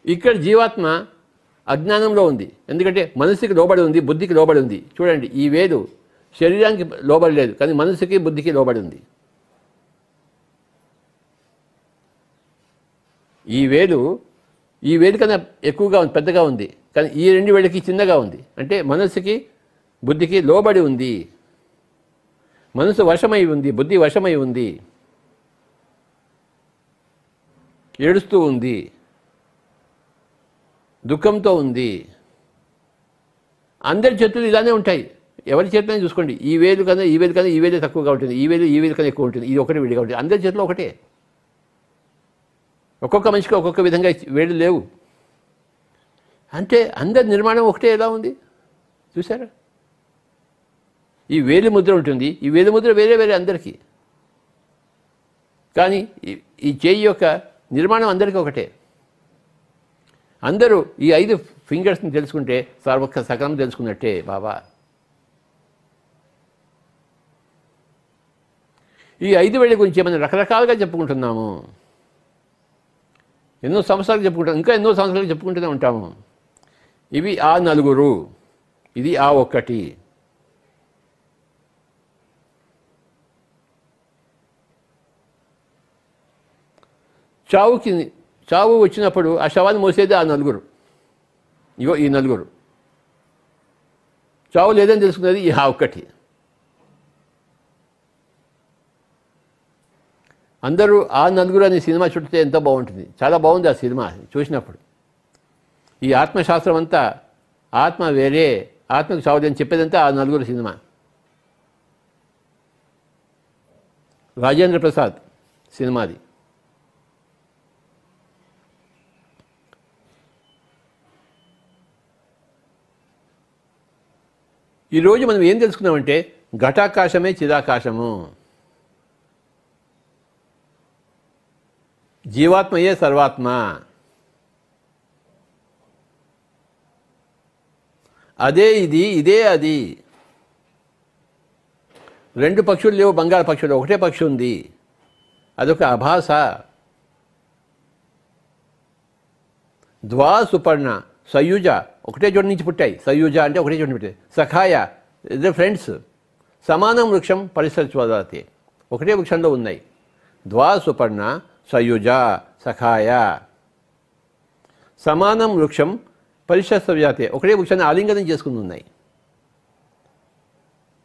Speaker 1: ఇక్కడ జీవాత్మ అజ్ఞానంలో ఉంది. ఎందుకంటే మనసుకి లోబడి ఉంది, బుద్ధికి లోబడి ఉంది. చూడండి, ఈ వేలు శరీరానికి లోబడి లేదు, కానీ మనసుకి బుద్ధికి లోబడి ఉంది. ఈ వేలు కన్నా ఎక్కువగా ఉంది, పెద్దగా ఉంది, కానీ ఈ 2 వేళ్ళకి చిన్నగా ఉంది. అంటే మనసుకి బుద్ధికి లోబడి ఉంది. మనసు వశమై ఉంది, బుద్ధి వశమై ఉంది, ఏడుస్తూ ఉంది, దుఃఖంతో ఉంది. అందరి చేతులు ఇలానే ఉంటాయి. ఎవరి చేతులనే చూసుకోండి, ఈ వేలు కన్నా ఈ వేలు కన్నా ఈ వేలే తక్కువగా ఉంటుంది, ఈ వేలు కన్నా ఎక్కువ ఉంటుంది, ఇది ఒకటి విడిగా ఉంటుంది. అందరి చేతిలో ఒకటే. ఒక్కొక్క మనిషికి ఒక్కొక్క విధంగా వేలు లేవు. అంటే అందరి నిర్మాణం ఒకటే ఎలా ఉంది చూసారా? ఈ వేలి ముద్ర ఉంటుంది, ఈ వేలి ముద్ర వేరే వేరే అందరికీ. కానీ ఈ చేయి యొక్క నిర్మాణం అందరికీ ఒకటే. అందరూ ఈ 5 ఫింగర్స్ని తెలుసుకుంటే సకలం తెలుసుకున్నట్టే బాబా. ఈ 5 వేళ్ళ గురించి మనం రకరకాలుగా చెప్పుకుంటున్నాము. ఎన్నో సంవత్సరాలు చెప్పుకుంటాం, ఇంకా ఎన్నో సంవత్సరాలు చెప్పుకుంటూనే ఉంటాము. ఇవి ఆ 4, ఇది ఆ 1. చావు వచ్చినప్పుడు ఆ శవాన్ని మోసేది ఆ 4. ఇగో ఈ 4. చావు లేదని తెలుసుకున్నది ఈ ఆ 1. అందరూ ఆ 4 అనే సినిమా చుట్టితే ఎంతో బాగుంటుంది. చాలా బాగుంది ఆ సినిమా చూసినప్పుడు. ఈ ఆత్మశాస్త్రం అంతా ఆత్మ వేరే, ఆత్మకు చావు లేదని చెప్పేదంతా ఆ 4 సినిమా. రాజేంద్ర ప్రసాద్ సినిమాది. ఈరోజు మనం ఏం తెలుసుకున్నామంటే ఘటాకాశమే చిదాకాశము, జీవాత్మయే సర్వాత్మ. అదే ఇది, ఇదే అది. రెండు పక్షులు లేవు బంగారు పక్షులు, ఒకటే పక్షి ఉంది. అదొక అభాస. ద్వా సుపర్ణ సయుజ ఒకటే చోటు నుంచి పుట్టాయి. సయుజ అంటే ఒకటే చోటు పుట్టాయి. సఖాయ ఇద్దరు ఫ్రెండ్స్. సమానం వృక్షం పరిసరస్వదాతే ఒకటే వృక్షంలో ఉన్నాయి. ద్వా సుపర్ణ సయుజ సఖాయ. సమానం వృక్షం పరిసరస్వజాతే ఒకటే వృక్షాన్ని ఆలింగనం చేసుకుని ఉన్నాయి.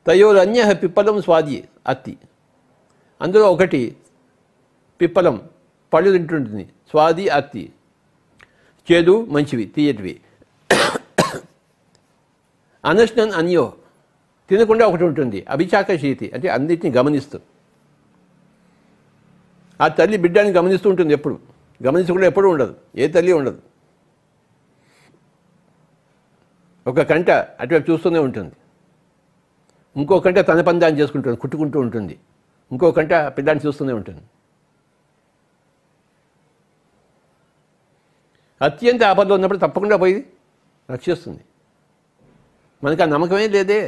Speaker 1: తయోరన్య పిప్పలం స్వాది అత్తి. అందులో ఒకటి పిప్పలం పళ్ళు తింటుంటుంది. స్వాది అత్తి చేదు మంచివి తీయటివి. అనశ్నన్ అన్యో తినకుండా ఒకటి ఉంటుంది. అభిచాకశీతి అంటే అన్నిటిని గమనిస్తూ. ఆ తల్లి బిడ్డని గమనిస్తూ ఉంటుంది. ఎప్పుడు గమనించకుండా ఎప్పుడూ ఉండదు. ఏ తల్లి ఉండదు. ఒక కంట అటువైపు చూస్తూనే ఉంటుంది. ఇంకో కంట తన పందాన్ని చేసుకుంటుంది, కుట్టుకుంటూ ఉంటుంది. ఇంకో కంట పిల్లాన్ని చూస్తూనే ఉంటుంది. అత్యంత ఆపదలో ఉన్నప్పుడు తప్పకుండా పోయి రక్షిస్తుంది. మనకు ఆ నమ్మకమే లేదే.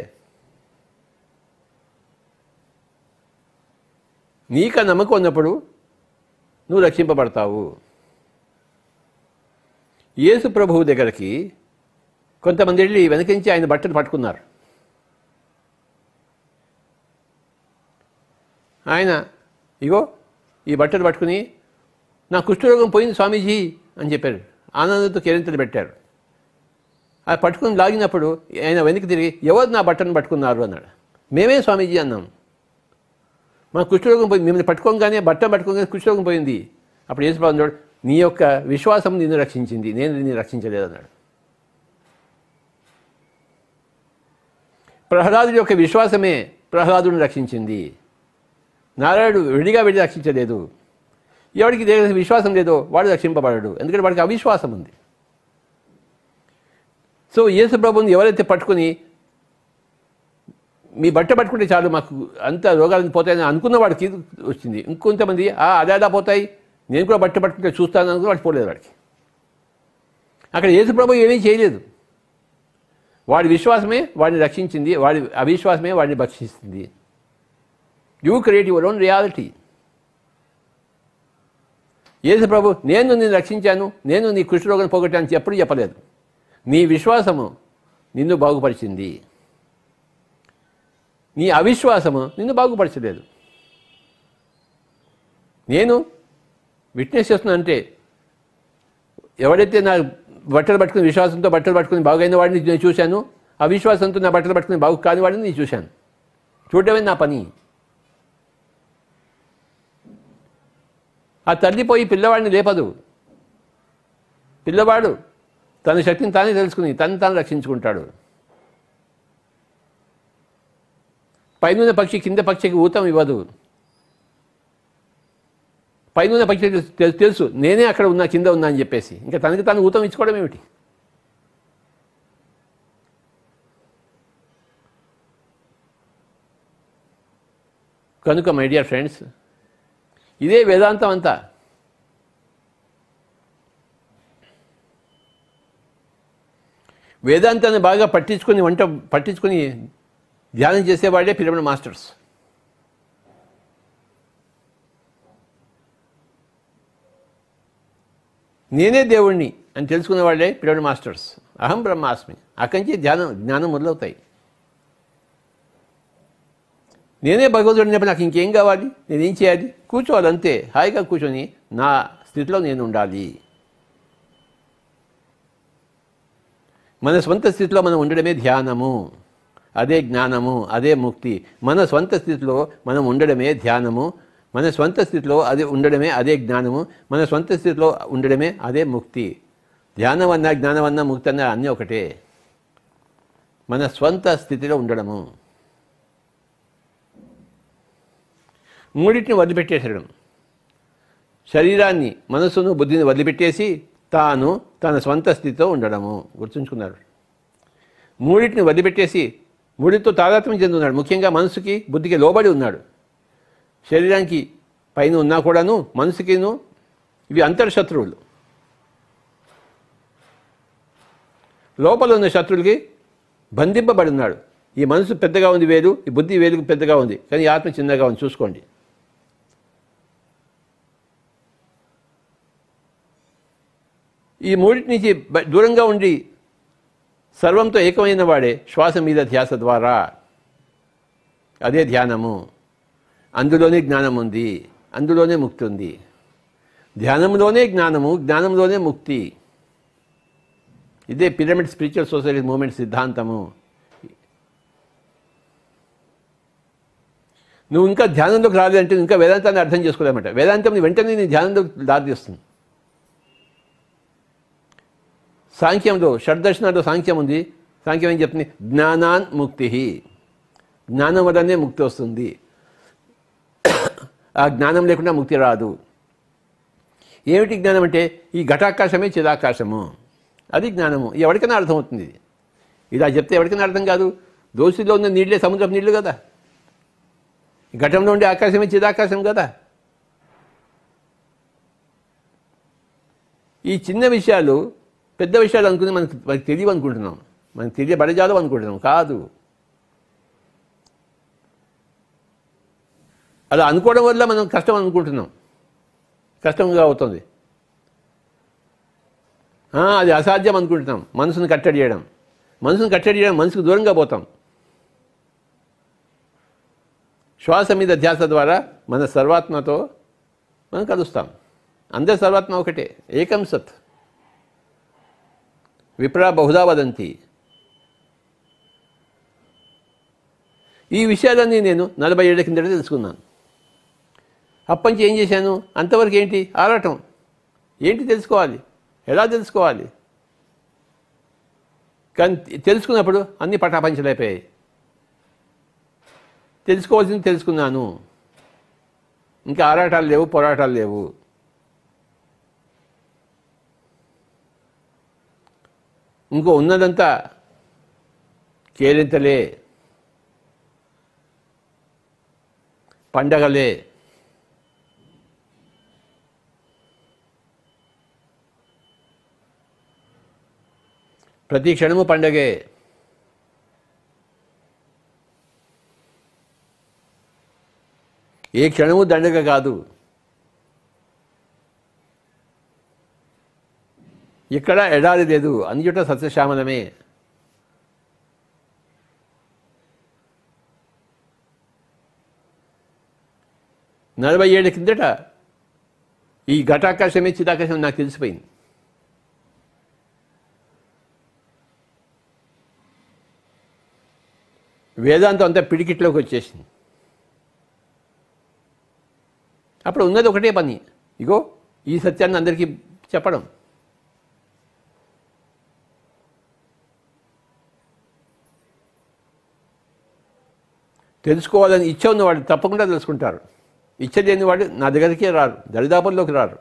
Speaker 1: నీకు ఆ నమ్మకం ఉన్నప్పుడు నువ్వు రక్షింపబడతావు. యేసు ప్రభువు దగ్గరికి కొంతమంది వెళ్ళి వెనకించి ఆయన బట్టలు పట్టుకున్నారు. ఆయన ఇగో ఈ బట్టలు పట్టుకుని నా కుష్ఠరోగం పోయింది స్వామీజీ అని చెప్పారు. ఆనందంతో కేరింతలు పెట్టారు. అది పట్టుకుని లాగినప్పుడు ఆయన వెనక్కి తిరిగి ఎవరు నా బట్టను పట్టుకున్నారు అన్నాడు. మేమే స్వామీజీ అన్నాం. మా కుష్ఠరోగం పోయింది, మిమ్మల్ని పట్టుకోగానే బట్ట పట్టుకోగానే కుష్ఠరోగం పోయింది. అప్పుడు యేసుప్రభు అన్నాడు, నీ యొక్క విశ్వాసం నిన్ను రక్షించింది, నేను నిన్ను రక్షించలేదు అన్నాడు. ప్రహ్లాదుడి యొక్క విశ్వాసమే ప్రహ్లాదుని రక్షించింది. నారాయణుడు విడిగా వెళ్ళి రక్షించలేదు. ఎవరికి విశ్వాసం లేదో వాడు రక్షింపబడడు, ఎందుకంటే వాడికి అవిశ్వాసం ఉంది. సో యేసు ప్రభువుని ఎవరైతే పట్టుకుని మీ బట్ట పట్టుకుంటే చాలు మాకు అంత రోగాలను పోతాయని అనుకున్న వాడికి వచ్చింది. ఇంకొంతమంది అదా పోతాయి, నేను కూడా బట్ట పట్టుకుంటే చూస్తాను అనుకుని వాడికి పోలేదు. వాడికి అక్కడ యేసు ప్రభు ఏమీ చేయలేదు. వాడి విశ్వాసమే వాడిని రక్షించింది, వాడి అవిశ్వాసమే వాడిని భక్షిస్తుంది. You create your own reality. Yesu ప్రభు నేను నిన్ను రక్షించాను, నేను నీ కుష్ఠరోగాన్ని పోగొట్టాను ఎప్పుడు చెప్పలేదు. నీ విశ్వాసము నిన్ను బాగుపరిచింది, నీ అవిశ్వాసము నిన్ను బాగుపరచలేదు. నేను విట్నెస్ చేస్తున్నా అంటే ఎవడైతే నా బట్టలు పట్టుకుని విశ్వాసంతో బట్టలు పట్టుకుని బాగైన వాడిని నేను చూశాను, అవిశ్వాసంతో నా బట్టలు పట్టుకుని బాగు కాని వాడిని నేను చూశాను. చూడడమే నా పని. ఆ తల్లి పోయి పిల్లవాడిని లేపదు. పిల్లవాడు తన శక్తిని తానే తెలుసుకుని తాను రక్షించుకుంటాడు. పైన పక్షి కింద పక్షికి ఊతం ఇవ్వదు. పైన పక్షి తెలుసు నేనే అక్కడ ఉన్నా, కింద ఉన్నా అని చెప్పేసి ఇంకా తనకి తాను ఊతం ఇచ్చుకోవడం ఏమిటి? కనుక మై డియర్ ఫ్రెండ్స్, ఇదే వేదాంతం అంతా. వేదాంతాన్ని బాగా పట్టించుకొని ధ్యానం చేసేవాడే పిరమిడ్ మాస్టర్స్. నేనే దేవుణ్ణి అని తెలుసుకునే వాళ్ళే పిరమిడ్ మాస్టర్స్. అహం బ్రహ్మాస్మి. అక్కడి నుంచి జ్ఞానం మొదలవుతాయి. నేనే భగవంతుడు అన్నప్పుడు నాకు ఇంకేం కావాలి, నేనేం చేయాలి? కూర్చోవాలి అంతే. హాయిగా కూర్చొని నా స్థితిలో నేను ఉండాలి. మన స్వంత స్థితిలో మనం ఉండడమే ధ్యానము, అదే జ్ఞానము, అదే ముక్తి. మన స్వంత స్థితిలో మనం ఉండడమే ధ్యానము, మన స్వంత స్థితిలో అది ఉండడమే అదే జ్ఞానము, మన స్వంత స్థితిలో ఉండడమే అదే ముక్తి. ధ్యానం అన్నా జ్ఞానం అన్నా ముక్తి అన్నా అన్నీ ఒకటే. మన స్వంత స్థితిలో ఉండడము. మూడింటిని వదిలిపెట్టేసడం. శరీరాన్ని, మనస్సును, బుద్ధిని వదిలిపెట్టేసి తాను తన స్వంత స్థితిలో ఉండడము. గుర్తుంచుకున్నారు. మూడింటిని వదిలిపెట్టేసి మూడితో తాదాత్మ్యం చెంది ఉన్నాడు. ముఖ్యంగా మనసుకి, బుద్ధికి లోబడి ఉన్నాడు. శరీరానికి పైన ఉన్నా కూడాను మనసుకిను ఇవి అంతర్శత్రువులు. లోపల ఉన్న శత్రువులకి బంధింపబడి ఉన్నాడు. ఈ మనసు పెద్దగా ఉంది వేలు, ఈ బుద్ధి వేలుకు పెద్దగా ఉంది, కానీ ఈ ఆత్మ చిన్నగా ఉంది. చూసుకోండి. ఈ మూడింటి నుంచి దూరంగా ఉండి సర్వంతో ఏకమైన వాడే శ్వాస మీద ధ్యాస ద్వారా, అదే ధ్యానము. అందులోనే జ్ఞానం ఉంది, అందులోనే ముక్తి ఉంది. ధ్యానంలోనే జ్ఞానము, జ్ఞానంలోనే ముక్తి. ఇదే పిరమిడ్ స్పిరిచువల్ సొసైటీ మూవ్మెంట్ సిద్ధాంతము. నువ్వు ఇంకా ధ్యానంలోకి రాలేదంటే ఇంకా వేదాంతాన్ని అర్థం చేసుకోలేమంట. వేదాంతం వెంటనే నీ ధ్యానంలోకి దారితీస్తుంది. సాంఖ్యంలో షడ్దర్శనాల్లో సాంఖ్యం ఉంది. సాంఖ్యం ఏం చెప్తుంది? జ్ఞానాన్ ముక్తి. జ్ఞానం వల్లనే ముక్తి వస్తుంది. ఆ జ్ఞానం లేకుండా ముక్తి రాదు. ఏమిటి జ్ఞానం అంటే? ఈ ఘటాకాశమే చిదాకాశము, అది జ్ఞానము. ఎవరికైనా అర్థమవుతుంది. ఇలా చెప్తే ఎవరికైనా అర్థం కాదు. దోషిలో ఉన్న నీళ్ళే సముద్రపు నీళ్లు కదా. ఘటంలో ఉండే ఆకాశమే చిదాకాశం కదా. ఈ చిన్న విషయాలు పెద్ద విషయాలు అనుకుని మనకి తెలియవు అనుకుంటున్నాం, మనకి తెలియబడజాలు అనుకుంటున్నాం. కాదు, అలా అనుకోవడం వల్ల మనం కష్టం అనుకుంటున్నాం, కష్టంగా అవుతుంది. అది అసాధ్యం అనుకుంటున్నాం. మనసును కట్టడి చేయడం, మనసుకు దూరంగా పోతాం. శ్వాస మీద ధ్యాస ద్వారా మన సర్వాత్మతో మనం కలుస్తాం. అందరి సర్వాత్మ ఒకటే, ఏకం సత్. విప్రా బహుధా వదంతి. ఈ విషయాలన్నీ నేను 40 ఏళ్ల కిందట తెలుసుకున్నాను. అప్పటి ఏం చేశాను? అంతవరకు ఏంటి? ఆరాటం. ఏంటి తెలుసుకోవాలి, ఎలా తెలుసుకోవాలి? కానీ తెలుసుకున్నప్పుడు అన్నీ పటాపంచలైపోయాయి. తెలుసుకోవాల్సింది తెలుసుకున్నాను, ఇంకా ఆరాటాలు లేవు, పోరాటాలు లేవు. ఇంకో ఉన్నదంతా కేరింతలే, పండగలే. ప్రతి క్షణము పండగే. ఏ క్షణము దండగ కాదు. ఇక్కడ ఎడారి లేదు, అన్ని చోట్ల సస్యశ్యామలమే. నలభై ఏళ్ళ కిందట ఈ ఘటాకాశమే చిదాకాశం నాకు తెలిసిపోయింది. వేదాంతం అంతా పిడికిట్లోకి వచ్చేసింది. అప్పుడు ఉన్నది ఒకటే పని, ఇగో ఈ సత్యాన్ని అందరికీ చెప్పడం. తెలుసుకోవాలని ఇచ్చ ఉన్నవాడు తప్పకుండా తెలుసుకుంటారు. ఇచ్చ లేనివాడు నా దగ్గరికే రారు, దరిదాపుల్లోకి రారు.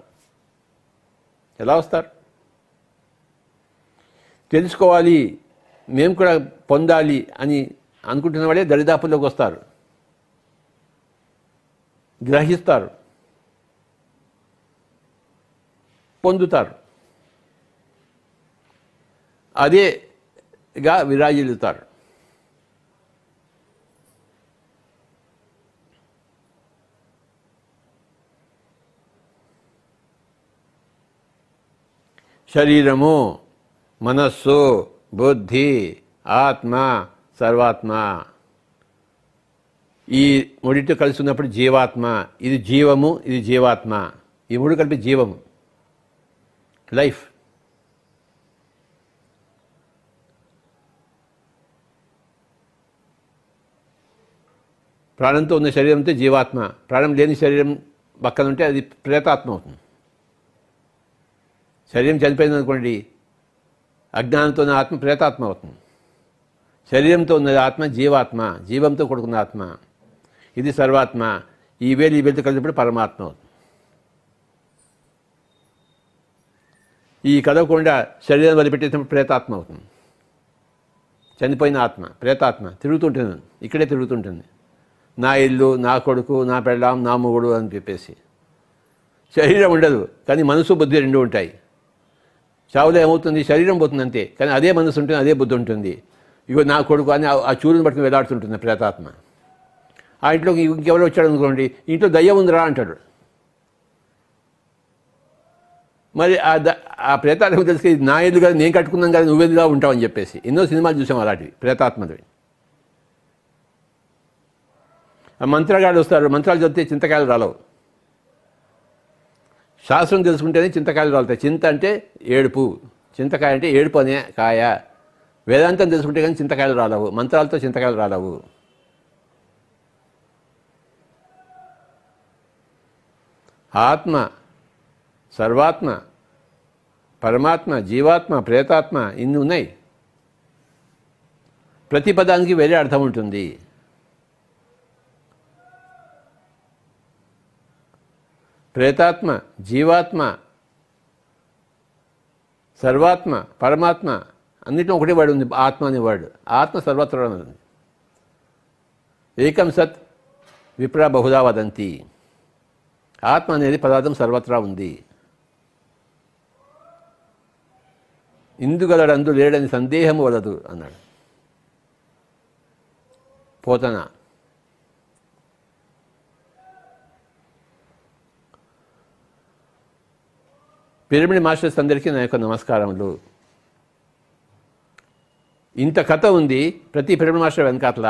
Speaker 1: ఎలా వస్తారు? తెలుసుకోవాలి, మేము కూడా పొందాలి అని అనుకుంటున్న వాడే దరిదాపుల్లోకి వస్తారు, గ్రహిస్తారు, పొందుతారు, అదేగా విరాజిల్లుతారు. శరీరము, మనస్సు, బుద్ధి, ఆత్మ, సర్వాత్మ, ఈ మూడితో కలిసి ఉన్నప్పుడు జీవాత్మ. ఇది జీవము, ఇది జీవాత్మ. ఈ మూడు కలిపి జీవము, లైఫ్. ప్రాణంతో ఉన్న శరీరంతో జీవాత్మ. ప్రాణం లేని శరీరం పక్కన ఉంటే అది ప్రేతాత్మ అవుతుంది. శరీరం చనిపోయింది అనుకోండి, అజ్ఞానంతో ఉన్న ఆత్మ ప్రేతాత్మ అవుతుంది. శరీరంతో ఉన్న ఆత్మ జీవాత్మ, జీవంతో కూడుకున్న ఆత్మ. ఇది సర్వాత్మ. ఈ వేలుతో కలిసినప్పుడు పరమాత్మ అవుతుంది. ఈ కదవకుండా శరీరం వదిలిపెట్టేసినప్పుడు ప్రేతాత్మ అవుతుంది. చనిపోయిన ఆత్మ, ప్రేతాత్మ తిరుగుతుంటుంది, ఇక్కడే తిరుగుతుంటుంది. నా ఇల్లు, నా కొడుకు, నా పెళ్ళాం, నా మొగుడు అని చెప్పేసి. శరీరం ఉండదు, కానీ మనసు బుద్ధి రెండు ఉంటాయి. చావులో ఏమవుతుంది? శరీరం పోతుంది అంతే, కానీ అదే మనసు ఉంటుంది, అదే బుద్ధి ఉంటుంది. ఇగో నా కొడుకు అని ఆ చూరుని పట్టుకుని వేలాడుతుంటుంది ప్రేతాత్మ. ఆ ఇంట్లోకి ఇంకెవరో వచ్చాడు అనుకోండి, ఇంట్లో దయ్యం ఉందిరా అంటాడు. మరి ఆ ప్రేతాత్మ తెలిసి నా ఇల్లు కదా, నేను కట్టుకున్నాం కదా, నువ్వెందుగా ఉంటావు అని చెప్పేసి ఎన్నో సినిమాలు చూసాం అలాంటివి ప్రేతాత్మది. ఆ మంత్రగాళ్ళు వస్తారు, మంత్రాలు చదివితే చింతకాయలు రాలవు. శాస్త్రం తెలుసుకుంటేనే చింతకాయలు రాలుతాయి. చింత అంటే ఏడుపు, చింతకాయ అంటే ఏడుపు అనే కాయ. వేదాంతం తెలుసుకుంటే కానీ చింతకాయలు రాలవు, మంత్రాలతో చింతకాయలు రాలవు. ఆత్మ, సర్వాత్మ, పరమాత్మ, జీవాత్మ, ప్రేతాత్మ ఇన్ని ఉన్నాయి. ప్రతి పదానికి వేరే అర్థం ఉంటుంది. ప్రేతాత్మ, జీవాత్మ, సర్వాత్మ, పరమాత్మ అన్నింటిలో ఒకటే వర్డ్ ఉంది, ఆత్మ అనే వర్డ్. ఆత్మ సర్వత్రా ఉంది. ఏకం సత్ విప్రా బహుదా వదంతి. ఆత్మ అనేది పదార్థం సర్వత్రా ఉంది. ఇందుగలడందు లేడని సందేహము వలదు అన్నాడు పోతన. పిరమిడ్ మాస్టర్స్ అందరికీ నా యొక్క నమస్కారములు. ఇంత కథ ఉంది ప్రతి పిరమిడ్ మాస్టర్ వెనకాతల.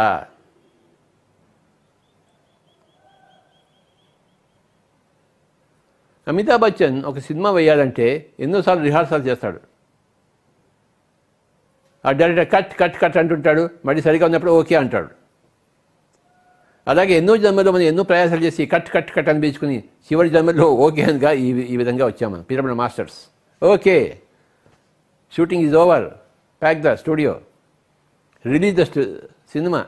Speaker 1: అమితాబ్ బచ్చన్ ఒక సినిమా వేయాలంటే ఎన్నోసార్లు రిహార్సల్ చేస్తాడు. ఆ డైరెక్టర్ కట్ కట్ కట్ అంటుంటాడు, మళ్ళీ సరిగా ఉన్నప్పుడు ఓకే అంటాడు. అలాగే ఎన్నో జన్మలో మనం ఎన్నో ప్రయాసాలు చేసి కట్ కట్ కట్ అనిపించుకుని చివరి జన్మలో ఓకే అనగా ఈ విధంగా వచ్చాం మనం Pyramid Masters. Okay, shooting is over, pack the studio, release the cinema,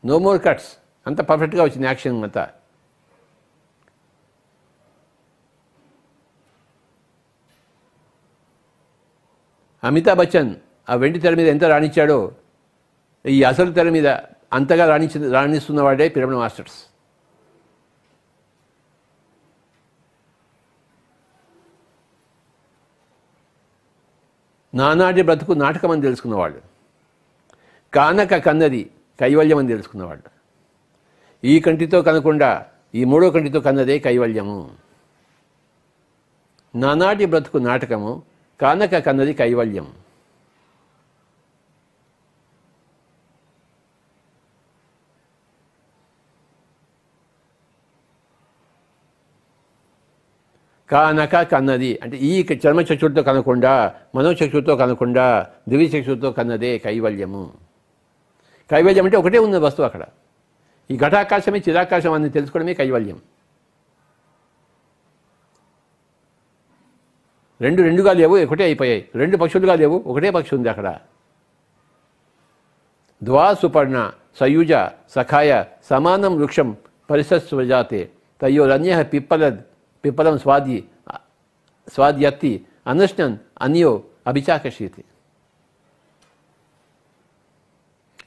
Speaker 1: no more cuts. అంత పర్ఫెక్ట్గా వచ్చింది యాక్షన్ అంతా. అమితాబ్ బచ్చన్ ఆ వెండి తెర మీద ఎంత రాణించాడో ఈ అసలు తెర మీద అంతగా రాణిస్తున్నవాడే పిరమిడ్ మాస్టర్స్. నానాటి బ్రతుకు నాటకం అని తెలుసుకున్నవాడు, కానక కన్నది కైవల్యం అని తెలుసుకున్నవాడు. ఈ కంటితో కనకుండా ఈ మూడో కంటితో కన్నదే కైవల్యము. నానాటి బ్రతుకు నాటకము, కానక కన్నది కైవల్యం. కానక కన్నది అంటే ఈ చర్మచక్షుడితో కనకుండా, మనోచక్షుడితో కనకుండా, దివ్యచక్షుడితో కన్నదే కైవల్యము. కైవల్యం అంటే ఒకటే ఉన్న వస్తువు అక్కడ. ఈ ఘటాకాశమే చిరాకాశం అని తెలుసుకోవడమే కైవల్యం. రెండుగా లేవు, ఒకటే అయిపోయాయి. రెండు పక్షులుగా లేవు, ఒకటే పక్షి ఉంది అక్కడ. ద్వా సుపర్ణ సయుజ సఖాయ సమానం వృక్షం పరిసస్వజాతే తయోరన్య పిప్పలం స్వాద్యత్తి అనశ్నన్ అన్యో అభిచాకశీతి.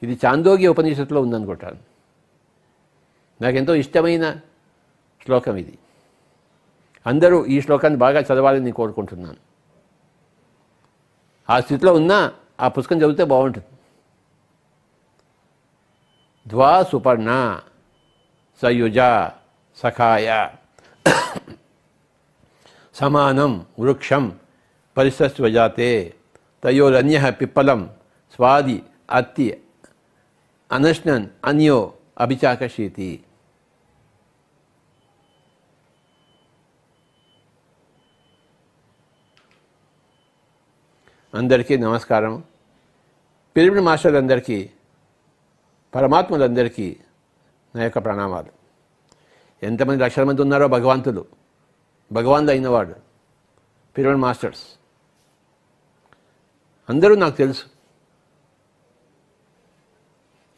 Speaker 1: ఇది చాందోగ్య ఉపనిషత్తులో ఉందనుకుంటాను. నాకెంతో ఇష్టమైన శ్లోకం ఇది. అందరూ ఈ శ్లోకాన్ని బాగా చదవాలని నేను కోరుకుంటున్నాను. ఆ స్థితిలో ఉన్నా ఆ పుస్తకం చదివితే బాగుంటుంది. ద్వా సుపర్ణ సయుజ సఖాయ సమానం వృక్షం పరిసస్వజాతే తయోరన్య పిప్పలం స్వాది అత్తి అనశ్నన్ అన్యో అభిచాకశీతి. అందరికీ నమస్కారం. పిరమిడ్ మాస్టర్లందరికీ, పరమాత్మలందరికీ నా యొక్క ప్రణామాలు. ఎంతమంది లక్షల మంది ఉన్నారో భగవంతులు, భగవాన్లు అయినవాడు పిరమిడ్ మాస్టర్స్ అందరూ నాకు తెలుసు.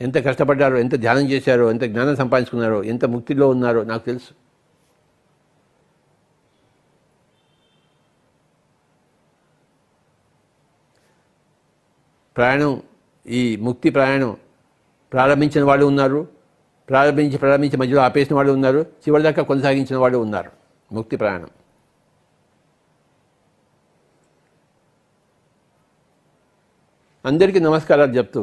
Speaker 1: ఎంత కష్టపడ్డారో, ఎంత ధ్యానం చేశారో, ఎంత జ్ఞానం సంపాదించుకున్నారో, ఎంత ముక్తిలో ఉన్నారో నాకు తెలుసు. ప్రయాణం, ఈ ముక్తి ప్రయాణం ప్రారంభించిన వాళ్ళు ఉన్నారు, ప్రారంభించి మధ్యలో ఆపేసిన వాళ్ళు ఉన్నారు, చివరిదాకా కొనసాగించిన వాళ్ళు ఉన్నారు. ముక్తి ప్రయాణం అందరికీ నమస్కారాలు చెప్తూ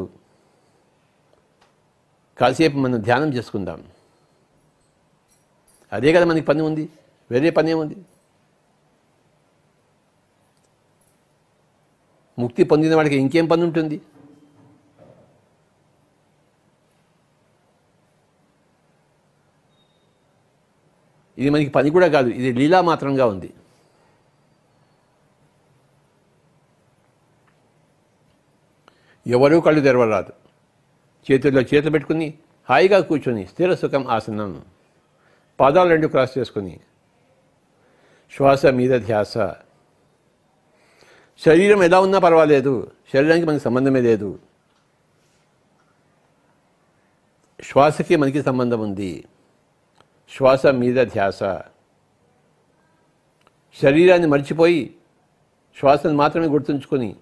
Speaker 1: కాసేపు మనం ధ్యానం చేసుకుందాం. అదే కదా మనకి పని ఉంది, వేరే పని ఏముంది? ముక్తి పొందిన వాడికి ఇంకేం పని ఉంటుంది? ఇది మనకి పని కూడా కాదు, ఇది లీలా మాత్రంగా ఉంది. ఎవరూ కళ్ళు తెరవరాదు. చేతుల్లో చేతులు పెట్టుకుని హాయిగా కూర్చొని స్థిర సుఖం ఆసనం, పాదాలు రెండు క్రాస్ చేసుకుని శ్వాస మీద ధ్యాస. శరీరం ఎలా ఉన్నా పర్వాలేదు, శరీరానికి మనకి సంబంధమే లేదు. శ్వాసకి మనకి సంబంధం ఉంది. శ్వాస మీద ధ్యాస. శరీరాన్ని మర్చిపోయి శ్వాసను మాత్రమే గుర్తుంచుకొని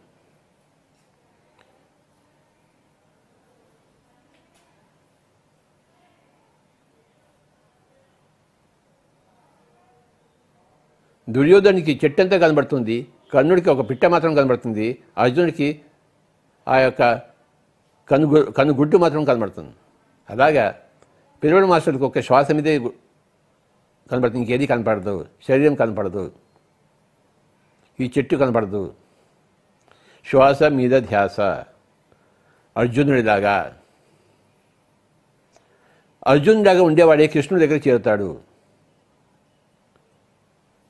Speaker 1: దుర్యోధనుడికి చెట్టంతా కనబడుతుంది, కర్ణుడికి ఒక పిట్ట మాత్రం కనబడుతుంది, అర్జునుడికి ఆ యొక్క కనుగుడ్డు మాత్రం కనబడుతుంది. అలాగా పిరమిడ్ మాస్టర్కి ఒక శ్వాస మీదే కనబడుతుంది, ఇంకేది కనపడదు. శరీరం కనపడదు, ఈ చెట్టు కనపడదు. శ్వాస మీద ధ్యాస. అర్జునుడిలాగా ఉండేవాడే కృష్ణుడి దగ్గర చేరుతాడు.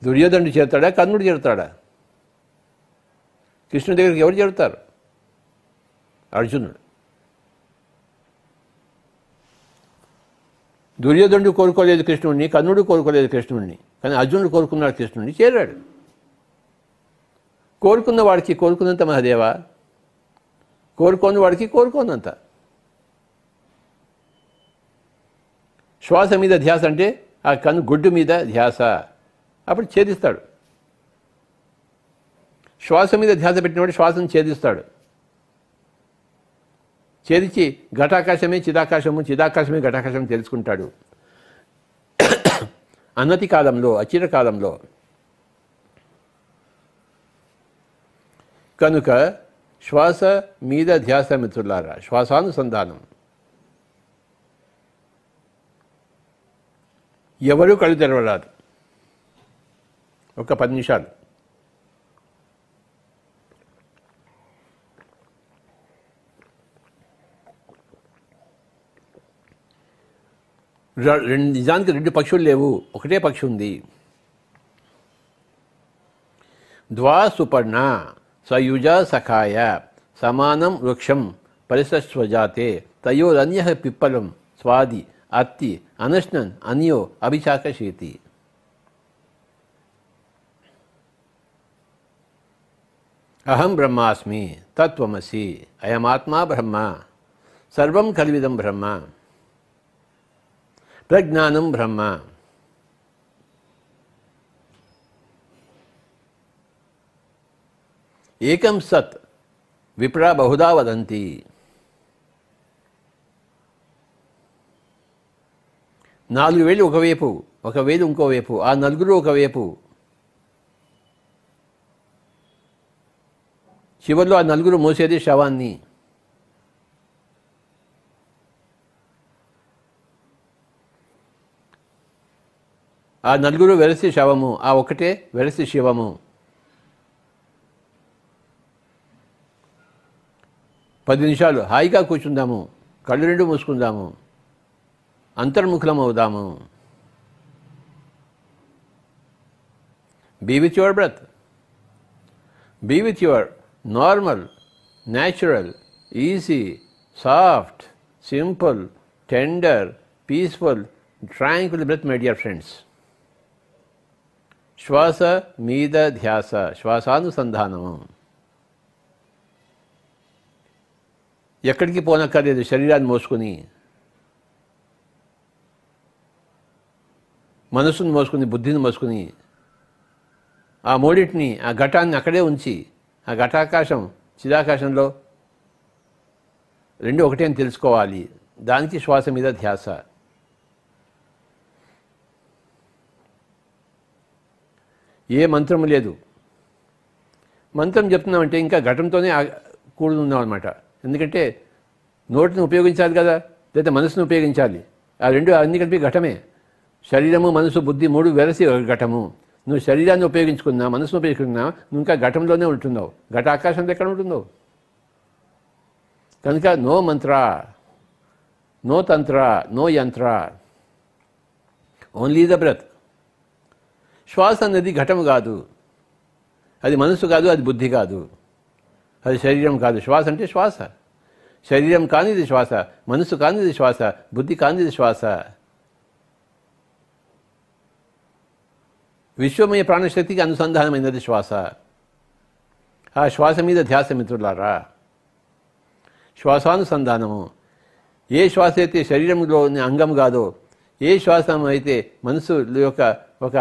Speaker 1: దుర్యోధనుడు చేరుతాడా, కర్ణుడు చేరుతాడా? కృష్ణుడి దగ్గరికి ఎవరు చేరుతారు? అర్జునుడు. దుర్యోధనుడు కోరుకోలేదు కృష్ణుడిని, కర్ణుడు కోరుకోలేదు కృష్ణుడిని, కానీ అర్జునుడు కోరుకున్నాడు కృష్ణుడిని, చేరాడు. కోరుకున్న వాడికి కోరుకున్నంత మహాదేవ, కోరుకోని వాడికి కోరుకోనంత. శ్వాస మీద ధ్యాస అంటే ఆ గుడ్డు మీద ధ్యాస, అప్పుడు ఛేదిస్తాడు. శ్వాస మీద ధ్యాస పెట్టినవాడు శ్వాసను ఛేదిస్తాడు. ఛేదించి ఘటాకాశమే చిదాకాశము, చిదాకాశమే ఘటాకాశం తెలుసుకుంటాడు. అన్నతి కాలంలో, అచిరకాలంలో. కనుక శ్వాస మీద ధ్యాస మిత్రులారా, శ్వాసానుసంధానం. ఎవరూ కళ్ళు తెరవరాదు. ఒక 10 నిమిషాలు నిజానికి 2 పక్షులు లేవు, ఒకటే పక్షి ఉంది. ద్వా సుపర్ణ సయుజ సఖాయ సమానం వృక్షం పరిసస్వజాతే తయోరన్య పిప్పలం స్వాది అత్తి అనశ్నన్ అన్యో అభిచాకశేతి. అహం బ్రహ్మాస్మి తత్వమసి అయమాత్మా బ్రహ్మ సర్వం కల్విదం బ్రహ్మ ప్రజ్ఞానం బ్రహ్మ. ఏకం సత్ విప్రా బహుదా వదంతి. 4 వేలు ఒకవైపు, 1 వేలు ఇంకోవైపు, ఆ నలుగురు ఒకవైపు. చివరిలో ఆ నలుగురు మోసేది శవాన్ని. ఆ నలుగురు వెరసి శవము, ఆ ఒకటే వెరసి శివము. 10 నిమిషాలు హాయిగా కూర్చుందాము, కళ్ళు 2 మూసుకుందాము, అంతర్ముఖులం అవుదాము. Be with your breath, be with your normal, natural, easy, soft, simple, tender, peaceful, tranquil breath my dear friends. శ్వాస మీద ధ్యాస, శ్వాసానుసంధానము. ఎక్కడికి పోనక్కర్లేదు. శరీరాన్ని మోసుకుని, మనసును మోసుకుని, బుద్ధిని మోసుకుని, ఆ మూడింటిని, ఆ ఘటాన్ని అక్కడే ఉంచి, ఆ ఘటాకాశం చిదాకాశంలో 2 ఒకటే అని తెలుసుకోవాలి. దానికి శ్వాస మీద ధ్యాస. ఏ మంత్రము లేదు. మంత్రం చెప్తున్నామంటే ఇంకా ఘటంతోనే కూడి ఉన్నాం అనమాట. ఎందుకంటే నోటిని ఉపయోగించాలి కదా, లేదా మనసును ఉపయోగించాలి. ఆ రెండు అన్ని కలిపి ఘటమే. శరీరము, మనసు, బుద్ధి మూడు వెరసి ఒక ఘటము. నువ్వు శరీరాన్ని ఉపయోగించుకున్నా, మనసును ఉపయోగించుకున్నా, నువ్వు ఇంకా ఘటంలోనే ఉంటున్నావు. ఘట ఆకాశంలో ఎక్కడ ఉంటుందో. కనుక నో మంత్ర, నో తంత్ర, నో యంత్ర, ఓన్లీ ద బ్రెత్. శ్వాస అన్నది ఘటము కాదు, అది మనసు కాదు, అది బుద్ధి కాదు, అది శరీరం కాదు. శ్వాస అంటే శ్వాస. శరీరం కానిది శ్వాస, మనసు కానిది శ్వాస, బుద్ధి కానిది శ్వాస. విశ్వమయ ప్రాణశక్తికి అనుసంధానమైనది శ్వాస. ఆ శ్వాస మీద ధ్యాస మిత్రులారా. శ్వాసానుసంధానము. ఏ శ్వాస అయితే శరీరంలోని అంగం కాదో, ఏ శ్వాస అయితే మనసు యొక్క ఒక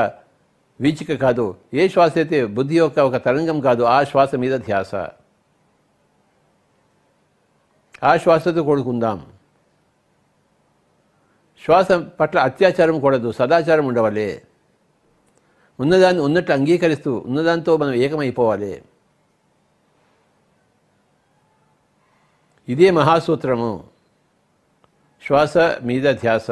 Speaker 1: వీచిక కాదో, ఏ శ్వాస అయితే బుద్ధి యొక్క ఒక తరంగం కాదో, ఆ శ్వాస మీద ధ్యాస. ఆ శ్వాసతో కూడుకుందాం. శ్వాస పట్ల అత్యాచారం కూడదు, సదాచారం ఉండవలే. ఉన్నదాన్ని ఉన్నట్టు అంగీకరిస్తూ ఉన్నదాంతో మనం ఏకమైపోవాలి. ఇదే మహాసూత్రము, శ్వాస మీద ధ్యాస.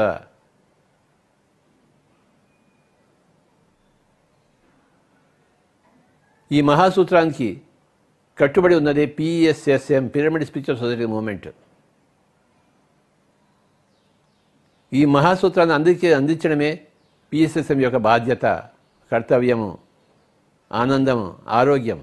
Speaker 1: ఈ మహాసూత్రానికి కట్టుబడి ఉన్నదే PSSM, pyramid spiritual society movement. ఈ మహాసూత్రాన్ని అందించడమే పిఎస్ఎస్ఎం యొక్క బాధ్యత, కర్తవ్యము, ఆనందము, ఆరోగ్యం.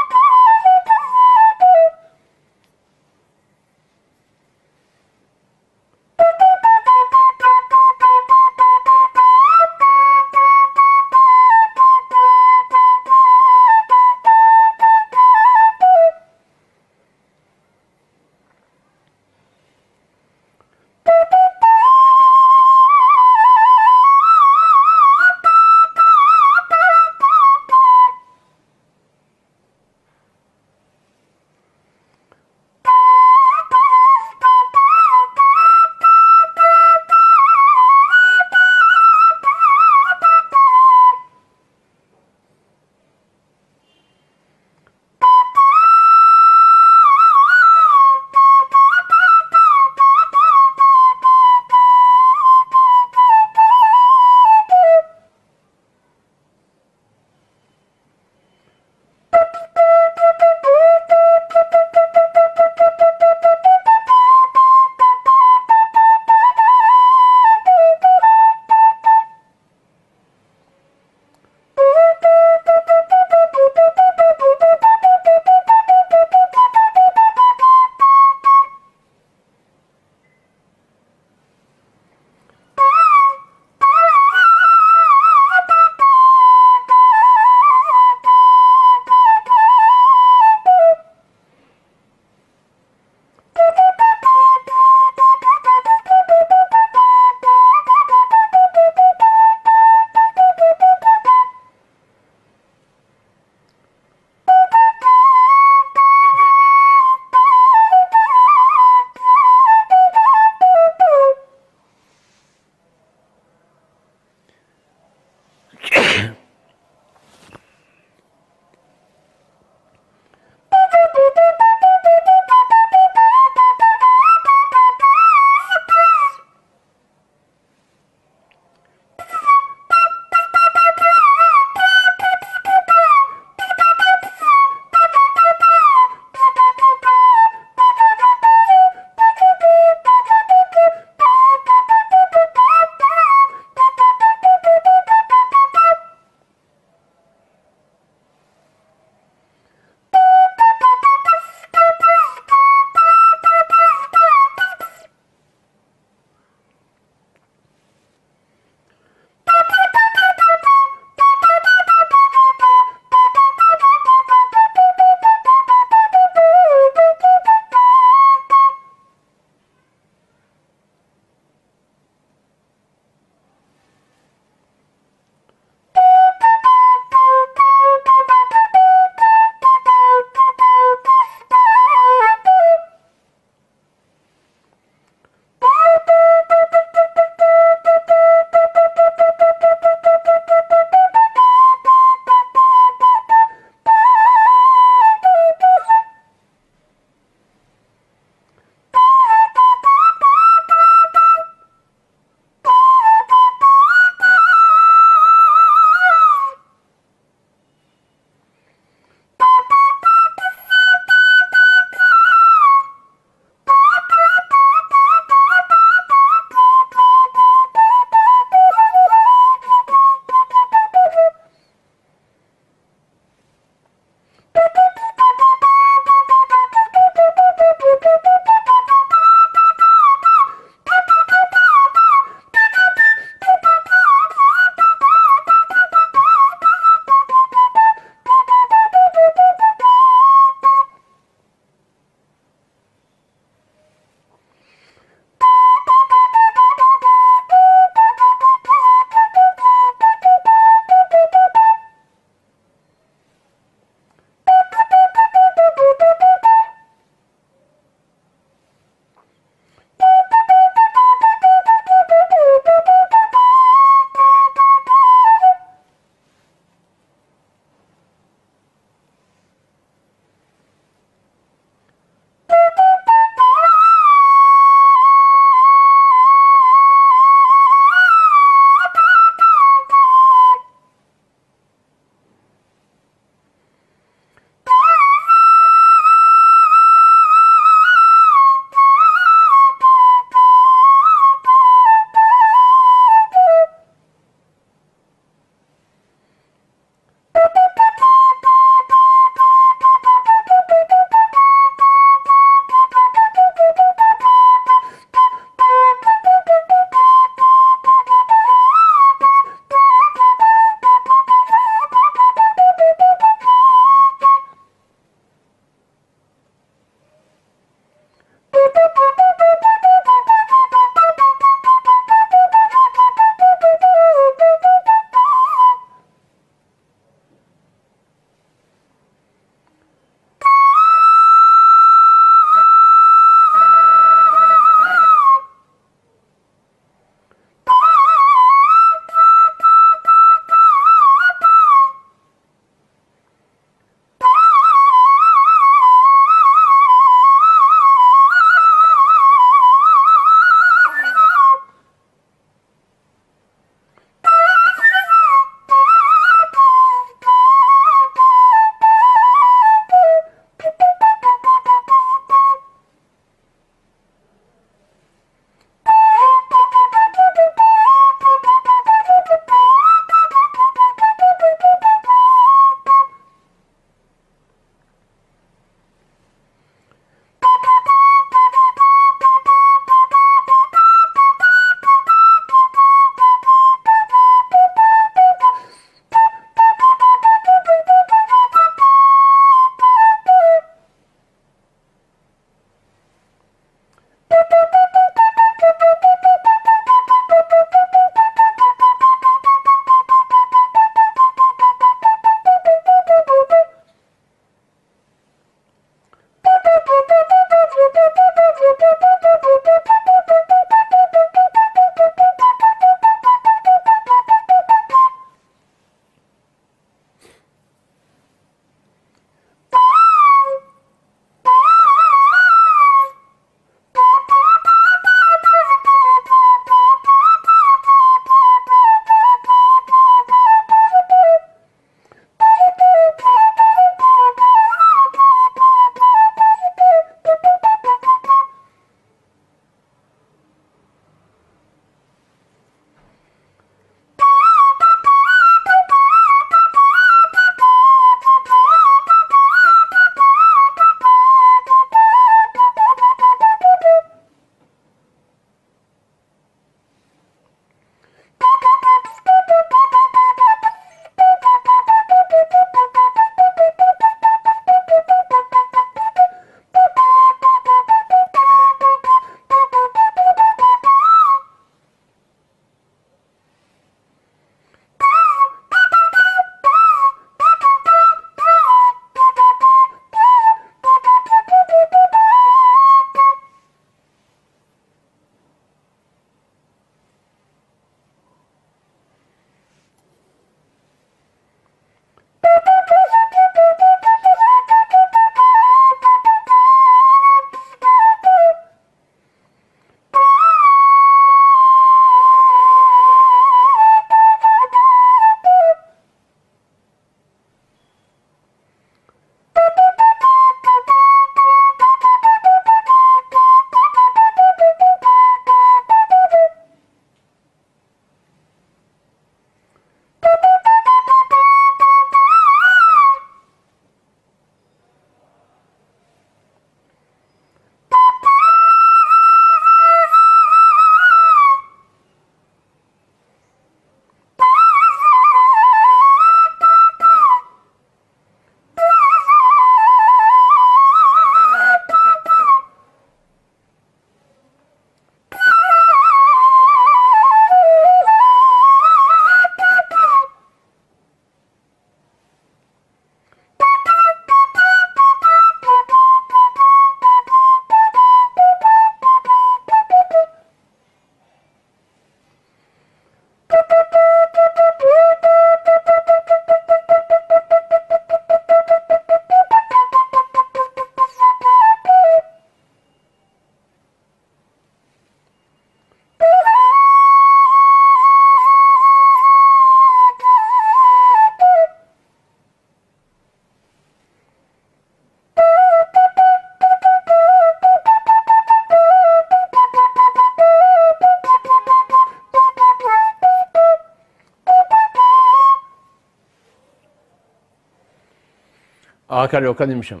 Speaker 1: ఆఖరి 1 నిమిషం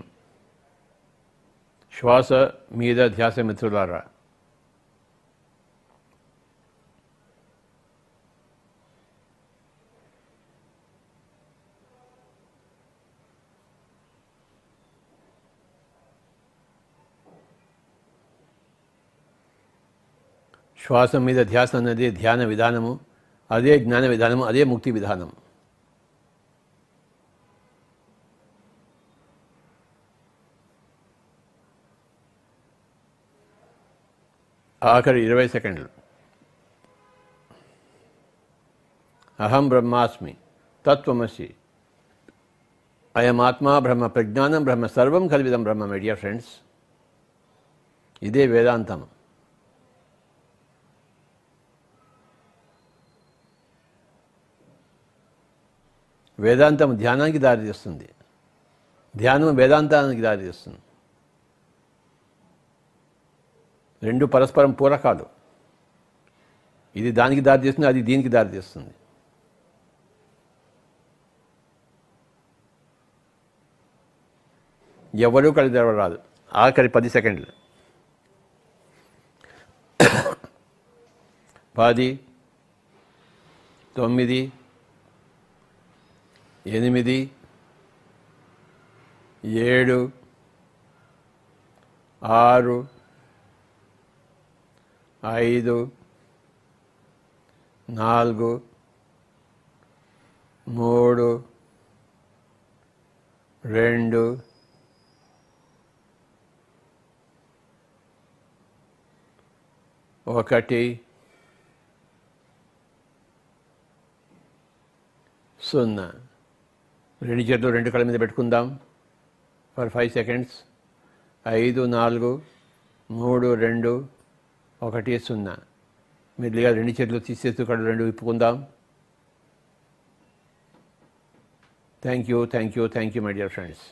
Speaker 1: శ్వాస మీద ధ్యాస మిత్రులారా. శ్వాస మీద ధ్యాస అన్నది ధ్యాన విధానము, అదే జ్ఞాన విధానము, అదే ముక్తి విధానం. ఆఖరి 20 సెకండ్లు. అహం బ్రహ్మాస్మి తత్వమసి అయం ఆత్మా బ్రహ్మ ప్రజ్ఞానం బ్రహ్మ సర్వం కల్విదం బ్రహ్మ. మై డియర్ ఫ్రెండ్స్, ఇదే వేదాంతం. వేదాంతం ధ్యానానికి దారితీస్తుంది, ధ్యానం వేదాంతానికి దారితీస్తుంది. రెండు పరస్పరం పూరకాలు. ఇది దానికి దారితీస్తుంది, అది దీనికి దారితీస్తుంది. ఎవరూ కలిసి ఆఖరి 10 సెకండ్లు. 10, 9, 8, 7, 6, 5, 4, 3, 2, 1, 0. రెండు చేతులు రెండు కళ్ళ మీద పెట్టుకుందాం ఫర్ 5 సెకండ్స్. 5, 4, 3, 2, 1, 0. మెల్లిగా రెండు చేతులు తీసేస్తూ కళ్ళు రెండు విప్పుకుందాం. Thank you, thank you, thank you my dear friends.